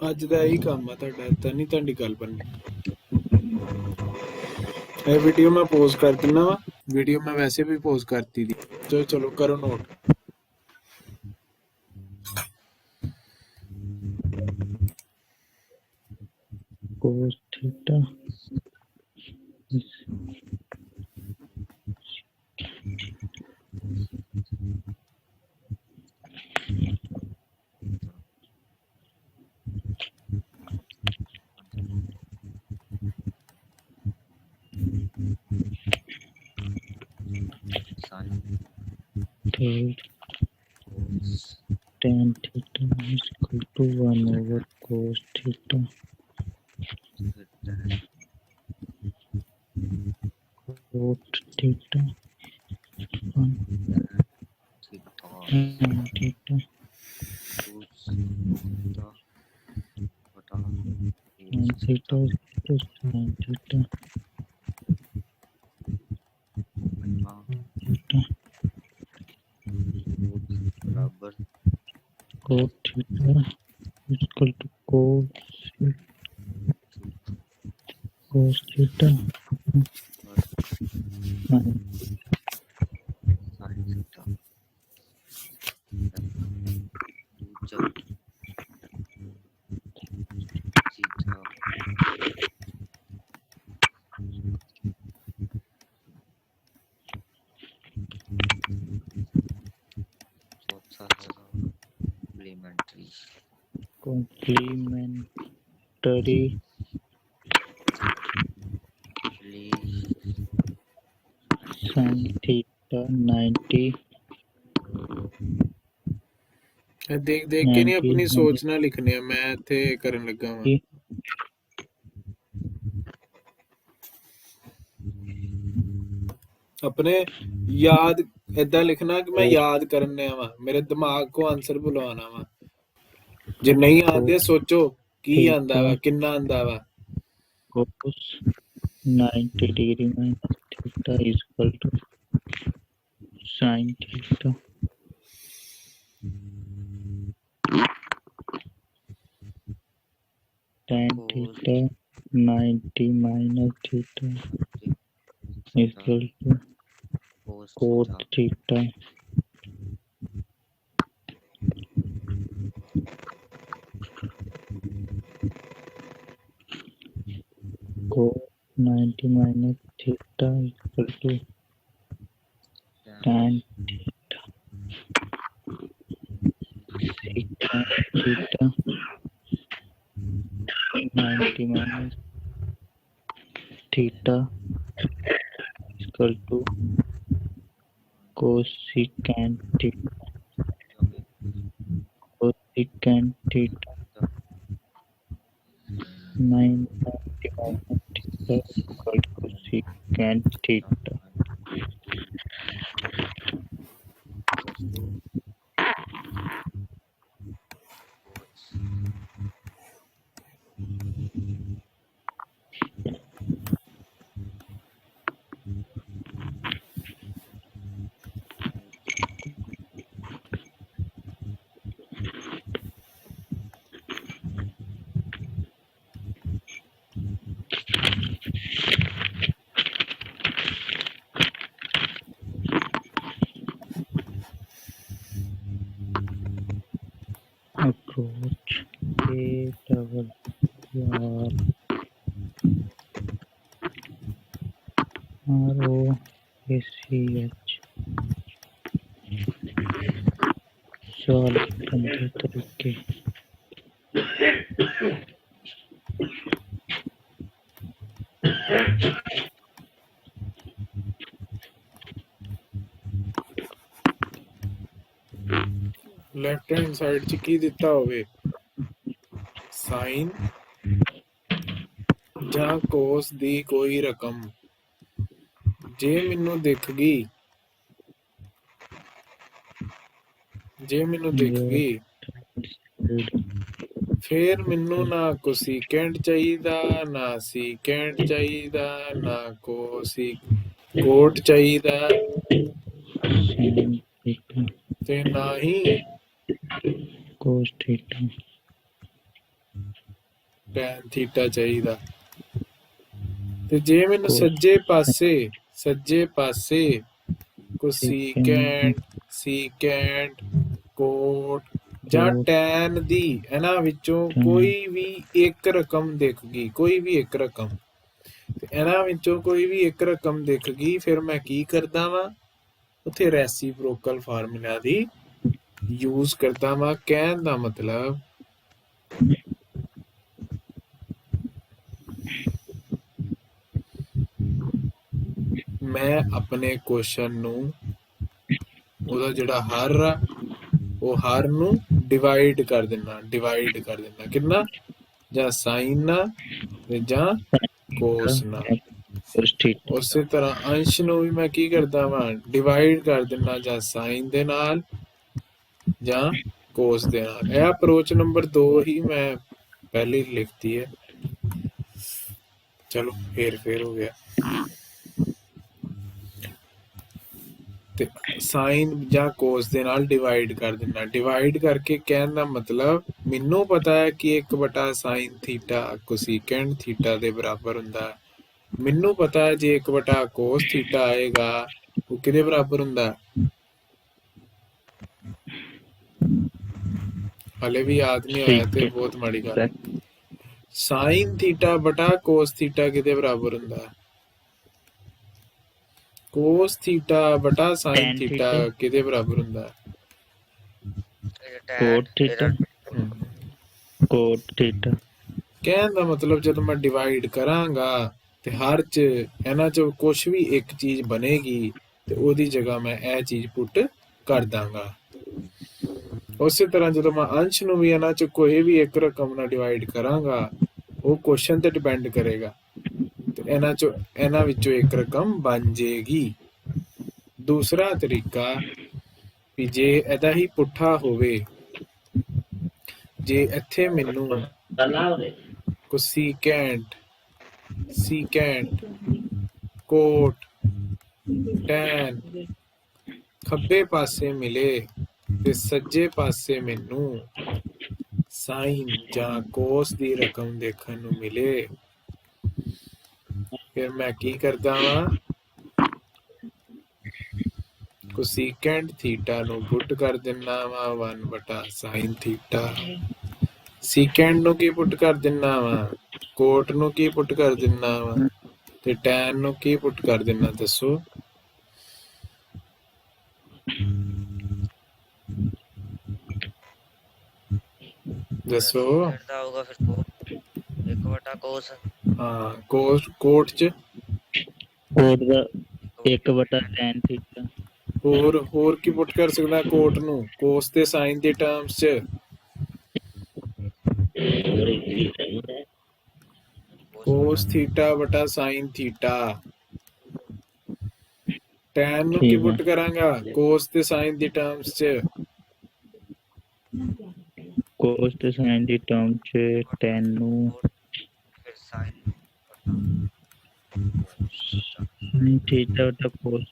ਅੱਜ ਦਾ ਇਹੀ ਕੰਮ ਆ ਤੁਹਾਡਾ ਤਾਂ ਨਹੀਂ ਤੁਹਾਡੀ ਗੱਲ ਬਣਨੀ ਇਹ ਵੀਡੀਓ ਮੈਂ ਪੋਸਟ ਕਰ ਦਿੰਦਾ ਵਾ ਵੀਡੀਓ ਮੈਂ ਵੈਸੇ ਵੀ ਪੋਸਟ ਕਰਤੀ ਦੀ ਚਲੋ ਕਰੋ note Cos theta is third tan theta is equal to 1 over cos theta cot theta tan theta tan theta is equal to sin theta theta बराबर cot theta is equal to cos theta sine theta दूजा theta चौथा है complementary complementary sin theta 90 ਇਹ ਦੇਖ ਦੇਖ ਕੇ ਨਹੀਂ ਆਪਣੀ ਸੋਚ ਨਾਲ ਲਿਖਣੇ ਆ ਮੈਂ ਇੱਥੇ ਕਰਨ ਲੱਗਾ ਵਾਂ ਆਪਣੇ ਯਾਦ ਏਦਾਂ ਲਿਖਣਾ ਕਿ ਮੈਂ ਯਾਦ ਕਰਨੇ ਆਵਾਂ ਮੇਰੇ ਦਿਮਾਗ ਕੋ ਆਨਸਰ ਬੁਲਾਉਣਾ ਵਾ ਜੇ ਨਹੀਂ ਆਉਂਦੇ ਸੋਚੋ ਕੀ ਆਂਦਾ ਵਾ ਕਿੰਨਾ ਆਂਦਾ ਵਾ cos 90 degree minus theta is equal to sin theta tan theta 90 minus theta is equal to cot theta cot 90 minus theta is equal to tan theta secant theta 90 minus theta is equal to cosecant theta cosecant theta 90 minus theta is equal to cosecant theta ROACH solve करने के तरीके left hand side 'ਚ ਕੀ ਦਿੱਤਾ ਹੋਵੇ, sign ਜਾਂ ਕੋਸ ਦੀ ਕੋਈ ਰਕਮ ਜੇ ਮੈਨੂੰ ਦਿਖ ਗਈ, ਫਿਰ ਮੈਨੂੰ ਨਾ ਕੋਸੀਕੈਂਟ ਚਾਹੀਦਾ, ਨਾ ਸੀਕੈਂਟ ਚਾਹੀਦਾ, ਨਾ ਕੋਟ ਚਾਹੀਦਾ, sin theta ਤੇ ਨਾ ਹੀ cos theta ਟੈਨ ਥੀਟਾ ਚਾਹੀਦਾ। ਤੇ ਜੇ ਮੈਨੂੰ cos ਸੱਜੇ ਪਾਸੇ ਕੋਸੀਕੈਂਟ, ਸੀਕੈਂਟ, ਕੋਟ ਜਾਂ ਟੈਨ ਦੀ ਇਹਨਾਂ ਵਿੱਚੋਂ ਕੋਈ ਵੀ ਇੱਕ ਰਕਮ ਦਿਖ ਗਈ, ਕੋਈ ਵੀ ਇੱਕ ਰਕਮ, ਤੇ ਇਹਨਾਂ ਵਿੱਚੋਂ ਕੋਈ ਵੀ ਇੱਕ ਰਕਮ ਦਿਖ ਗਈ, ਫਿਰ ਮੈਂ ਕੀ ਕਰਦਾ ਵਾਂ, ਉੱਥੇ ਰੈਸੀਪ੍ਰੋਕਲ ਫਾਰਮੂਲਾ ਦੀ ਯੂਜ਼ ਕਰਦਾ ਵਾਂ। ਕਹਿਣ ਦਾ ਮਤਲਬ ਮੈਂ ਆਪਣੇ ਕੁਐਸਚਨ ਨੂੰ, ਉਹਦਾ ਜਿਹੜਾ ਹਰ ਆ, ਉਹ ਹਰ ਨੂੰ ਡਿਵਾਈਡ ਕਰ ਦਿੰਦਾ ਕਿੰਨਾ, ਜਾਂ ਸਾਈਨ ਨਾਲ ਤੇ ਜਾਂ ਕੋਸ ਨਾਲ। cos theta ਉਸੇ ਤਰ੍ਹਾਂ ਅੰਸ਼ ਨੂੰ ਵੀ ਮੈਂ ਕੀ ਕਰਦਾ ਵਾਂ, ਡਿਵਾਈਡ ਕਰ ਦਿੰਦਾ ਜਾਂ ਸਾਈਨ ਦੇ ਨਾਲ ਜਾਂ ਕੋਸ ਦੇ ਨਾਲ। ਇਹ ਅਪਰੋਚ ਨੰਬਰ 2 ਹੀ ਮੈਂ ਪਹਿਲੇ ਲਿਖਤੀ ਹੈ। ਚਲੋ ਫੇਰ ਹੋ ਗਿਆ। ਤੇ ਸਾਈਨ ਜਾਂ ਕੋਸ ਦੇ ਨਾਲ ਡਿਵਾਈਡ ਕਰ ਦਿੰਦਾ, ਡਿਵਾਈਡ ਕਰਕੇ ਕਹਿਣ ਦਾ ਮਤਲਬ ਮੈਨੂੰ ਪਤਾ ਹੈ ਕਿ 1/sin ਥੀਟਾ ਕੋਸੀਕੈਂਟ ਥੀਟਾ ਦੇ ਬਰਾਬਰ ਹੁੰਦਾ ਹੈ। ਮੈਨੂੰ ਪਤਾ ਹੈ ਜੇ 1/cos ਥੀਟਾ ਆਏਗਾ ਉਹ ਕਿਹਦੇ ਬਰਾਬਰ ਹੁੰਦਾ ਹੈ, ਹਲੇ ਵੀ ਯਾਦ ਨਹੀਂ ਆਇਆ ਤੇ ਬਹੁਤ ਮਾੜੀ ਗੱਲ। sin ਥੀਟਾ ਬਟਾ cos ਥੀਟਾ ਕਿਹਦੇ ਬਰਾਬਰ ਹੁੰਦਾ ਹੈ, cos ਥੀਟਾ ਬਟਾ sin tan ਥੀਟਾ theta ਕਿਹਦੇ ਬਰਾਬਰ ਹੁੰਦਾ ਹੈ, cot theta cot theta ਕਹਿਣ ਦਾ ਮਤਲਬ ਜਦੋਂ ਮੈਂ ਡਿਵਾਈਡ ਕਰਾਂਗਾ ਤੇ ਹਰ ਚ ਇਹਨਾਂ ਚੋਂ ਕੁਝ ਵੀ ਇੱਕ ਚੀਜ਼ ਬਣੇਗੀ ਤੇ ਉਹਦੀ ਜਗ੍ਹਾ ਮੈਂ ਇਹ ਚੀਜ਼ ਪੁੱਟ ਕਰ ਦਾਂਗਾ। ਉਸੇ ਤਰ੍ਹਾਂ ਜਦੋਂ ਮੈਂ ਅੰਸ਼ ਨੂੰ ਵੀ ਇਹਨਾਂ ਚ ਕੋਈ ਵੀ ਇੱਕ ਰਕਮ ਨਾਲ ਡਿਵਾਈਡ ਕਰਾਂਗਾ, ਉਹ ਕੁਐਸਚਨ ਤੇ ਡਿਪੈਂਡ ਕਰੇਗਾ, ਤੇ ਇਹਨਾਂ ਵਿੱਚੋਂ ਇੱਕ ਰਕਮ ਬਣ ਜੇਗੀ। ਦੂਸਰਾ ਤਰੀਕਾ ਵੀ ਜੇ ਇਹਦਾ ਹੀ ਪੁੱਠਾ ਹੋਵੇ, ਜੇ ਇੱਥੇ ਮੈਨੂੰ ਕੋਸੀਕੈਂਟ, ਸੀਕੈਂਟ, ਕੋਟ, ਟੈਨ ਖੱਬੇ ਪਾਸੇ ਮਿਲੇ ਤੇ ਸੱਜੇ ਪਾਸੇ ਮੈਨੂੰ ਸਾਈਨ ਜਾਂ ਕੋਸ ਦੀ ਰਕਮ ਦੇਖਣ ਨੂੰ ਮਿਲੇ, ਫਿਰ ਮੈਂ ਕੀ ਕਰਦਾ ਵਾਂ, ਕੋਸੀਕੈਂਟ ਥੀਟਾ ਨੂੰ ਪੁੱਟ ਕਰ ਦਿੰਦਾ ਵਾਂ 1/sin ਥੀਟਾ, ਸੀਕੈਂਟ ਨੂੰ ਕੀ ਪੁੱਟ ਕਰ ਦਿੰਦਾ ਵਾਂ, ਕੋਟ ਨੂੰ ਕੀ ਪੁੱਟ ਕਰ ਦਿੰਦਾ ਵਾਂ, ਤੇ ਟੈਨ ਨੂੰ ਕੀ ਪੁੱਟ ਕਰ ਦਿੰਦਾ, ਦੱਸੋ। ਦੱਸੋ। ਹੋਊਗਾ ਫਿਰ 1/cos ਹਾਂ ਕੋਟ ਚ cot ਦਾ 1/tan theta ਹੋਰ ਕੀ ਪੁੱਟ ਕਰ ਸਕਦਾ ਕੋਟ ਨੂੰ, ਕੋਸ ਤੇ ਸਾਈਨ ਦੇ ਟਰਮਸ ਚ, ਕੋਸ ਥੀਟਾ ਬਟਾ ਸਾਈਨ ਥੀਟਾ। ਟੈਨ ਨੂੰ ਕੀ ਪੁੱਟ ਕਰਾਂਗਾ, ਕੋਸ ਤੇ ਸਾਈਨ ਦੀ ਟਰਮਸ ਚ, cos ਤੇ sin ਦੀ ਟਰਮ ਚ tan ਨੂੰ ਫਿਰ sin ਥੀਟਾ ਦਾ cos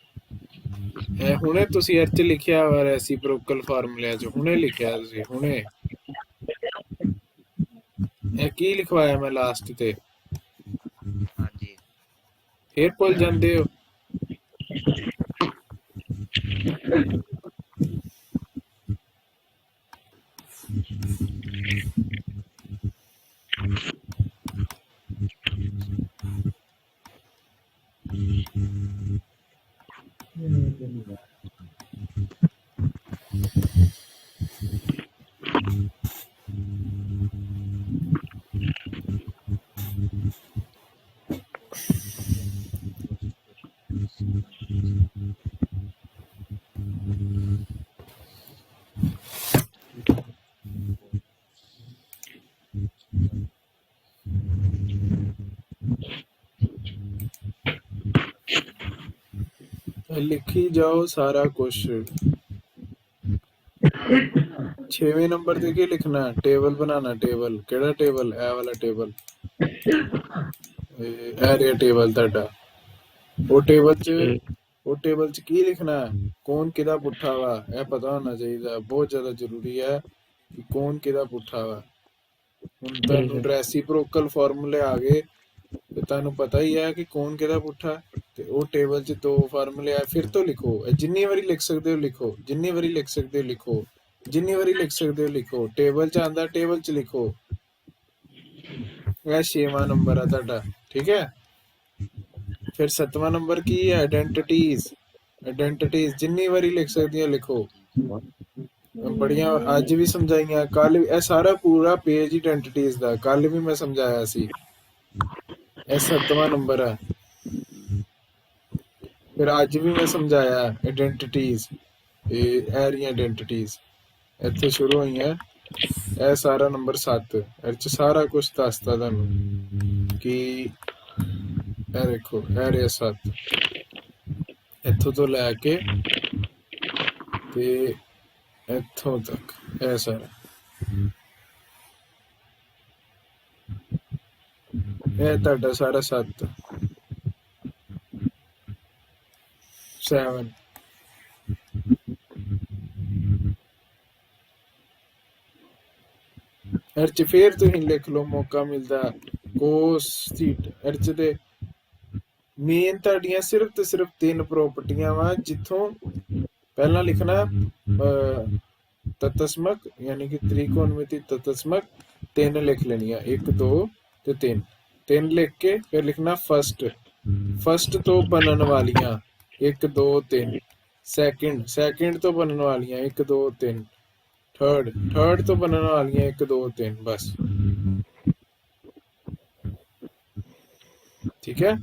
ਇਹ ਹੁਣੇ ਤੁਸੀਂ ਇਹ ਚ ਲਿਖਿਆ ਵਾ ਰੈਸੀਪ੍ਰੋਕਲ ਫਾਰਮੂਲਿਆਂ ਚ, ਹੁਣੇ ਲਿਖਿਆ ਤੁਸੀਂ, ਹੁਣੇ ਇਹ ਕੀ ਲਿਖਵਾਇਆ ਮੈਂ ਲਾਸਟ ਤੇ, ਹਾਂਜੀ ਫੇਰ ਭੁੱਲ ਜਾਂਦੇ ਹੋ। लिखी जाओ सारा कुछ। 6वें नंबर ते की लिखना? टेबल बनाना। टेबल केड़ा टेबल? ए वाला टेबल, ए रिया टेबल ਤੁਹਾਡਾ। ਉਹ ਟੇਬਲ 'ਚ ਕੀ ਲਿਖਣਾ? ਕੌਣ ਕਿਹਦਾ ਪੁੱਠਾ ਵਾ, ਇਹ ਪਤਾ ਹੋਣਾ ਚਾਹੀਦਾ। ਬਹੁਤ ਜ਼ਿਆਦਾ ਜ਼ਰੂਰੀ ਹੈ ਕਿ ਕੌਣ ਕਿਹਦਾ ਪੁੱਠਾ ਵਾ। ਹੁਣ ਤੁਹਾਨੂੰ ਰੈਸੀਪ੍ਰੋਕਲ ਫਾਰਮੂਲੇ ਆ ਗਏ ਤੇ ਤੁਹਾਨੂੰ ਪਤਾ ਹੀ ਹੈ ਕਿ ਕੌਣ ਕਿਹਦਾ ਪੁੱਠਾ। ਤੇ ਉਹ ਟੇਬਲ 'ਚ 2 ਫਾਰਮੂਲੇ ਆ, ਫਿਰ ਤੋਂ ਲਿਖੋ। ਜਿੰਨੀ ਵਾਰੀ ਲਿਖ ਸਕਦੇ ਹੋ ਲਿਖੋ, ਜਿੰਨੀ ਵਾਰੀ ਲਿਖ ਸਕਦੇ ਹੋ ਲਿਖੋ, ਜਿੰਨੀ ਵਾਰੀ ਲਿਖ ਸਕਦੇ ਹੋ ਲਿਖੋ। ਟੇਬਲ 'ਚ ਆਂਦਾ, ਟੇਬਲ 'ਚ ਲਿਖੋ। ਇਹ 6ਵਾਂ ਨੰਬਰ ਆ ਤੁਹਾਡਾ, ਠੀਕ ਹੈ। ਫਿਰ 7ਵਾਂ ਨੰਬਰ ਕੀ ਹੈ? ਆਇਡੈਂਟੀਟੀਜ਼। ਆਇਡੈਂਟੀਟੀਜ਼ ਜਿੰਨੀ ਵਾਰੀ ਲਿਖ ਸਕਦੇ ਹੋ ਲਿਖੋ। ਬੜੀਆਂ ਅੱਜ ਵੀ ਸਮਝਾਈਆਂ, ਕੱਲ ਇਹ ਸਾਰਾ ਪੂਰਾ ਪੇਜ ਆਇਡੈਂਟੀਟੀਜ਼ ਦਾ ਕੱਲ ਵੀ ਮੈਂ ਸਮਝਾਇਆ ਸੀ। ਇਹ 7ਵਾਂ ਨੰਬਰ ਹੈ। ਫਿਰ ਅੱਜ ਵੀ ਮੈਂ ਸਮਝਾਇਆ ਆਇਡੈਂਟੀਟੀਜ਼। ਇਹ ਰਹੀਆਂ ਆਇਡੈਂਟੀਟੀਜ਼, ਇੱਥੇ ਸ਼ੁਰੂ ਹੋਈਆਂ। ਇਹ ਸਾਰਾ ਨੰਬਰ 7, ਇਹ 'ਚ ਸਾਰਾ ਕੁਝ ਦੱਸਤਾ ਤੁਹਾਨੂੰ ਕਿ ਇਹ ਦੇਖੋ, ਇਹ ਰਿਹਾ 7, ਇੱਥੋਂ ਤੋਂ ਲੈ ਕੇ ਤੇ ਇੱਥੋਂ ਤੱਕ ਇਹ ਸਾਰਾ। ਇਹ ਤੁਹਾਡਾ ਸਾਰਾ 7 7 ਚ ਫੇਰ ਤੁਸੀਂ ਲਿਖ ਲਓ, ਮੌਕਾ ਮਿਲਦਾ। ਕੋਸ ਥੀਟਾ ਚ ਤੇ ਮੇਨ ਤੁਹਾਡੀਆਂ ਸਿਰਫ ਤੇ ਸਿਰਫ 3 ਪ੍ਰੋਪਰਟੀਆਂ ਵਾ, ਜਿੱਥੋਂ ਪਹਿਲਾਂ ਲਿਖਣਾ ਤਤਸਮਕ ਯਾਨੀ ਕਿ ਤ੍ਰਿਕੋਣਮਿਤੀ ਤਤਸਮਕ 3 ਲਿਖ ਲੈਣੀਆਂ, 1 2 ਤੇ 3। 3 ਲਿਖ ਕੇ ਫਿਰ ਲਿਖਣਾ ਫਸਟ ਤੋਂ ਬਣਨ ਵਾਲੀਆਂ 1 2 3। ਸੈਕਿੰਡ ਤੋਂ ਬਣਨ ਵਾਲੀਆਂ 1 2 3। ਥਰਡ ਤੋਂ ਬਣਨ ਵਾਲੀਆਂ 1 2 3, ਬਸ। ਠੀਕ ਹੈ।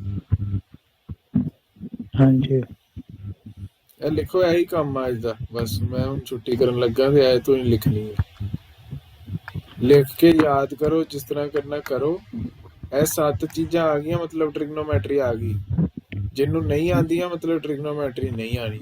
ਹਾਂਜੀ, ਇਹ ਲਿਖੋ, ਇਹੀ ਕੰਮ ਆ ਅੱਜ ਦਾ। ਬਸ ਮੈਂ ਹੁਣ ਛੁੱਟੀ ਕਰਨ ਲੱਗਾ ਤੇ ਐ ਤੋਂ ਹੀ ਲਿਖਣੀ ਹੈ। ਲਿਖ ਕੇ ਯਾਦ ਕਰੋ, ਜਿਸ ਤਰ੍ਹਾਂ ਕਰਨਾ ਕਰੋ। ਇਹ 7 ਚੀਜ਼ਾਂ ਆ ਗਈਆਂ, ਮਤਲਬ ਟ੍ਰਿਗਨੋਮੈਟਰੀ ਆ ਗਈ। ਜਿਹਨੂੰ ਨਹੀਂ ਆਉਂਦੀਆਂ, ਮਤਲਬ ਟ੍ਰਿਗਨੋਮੈਟਰੀ ਨਹੀਂ ਆਣੀ।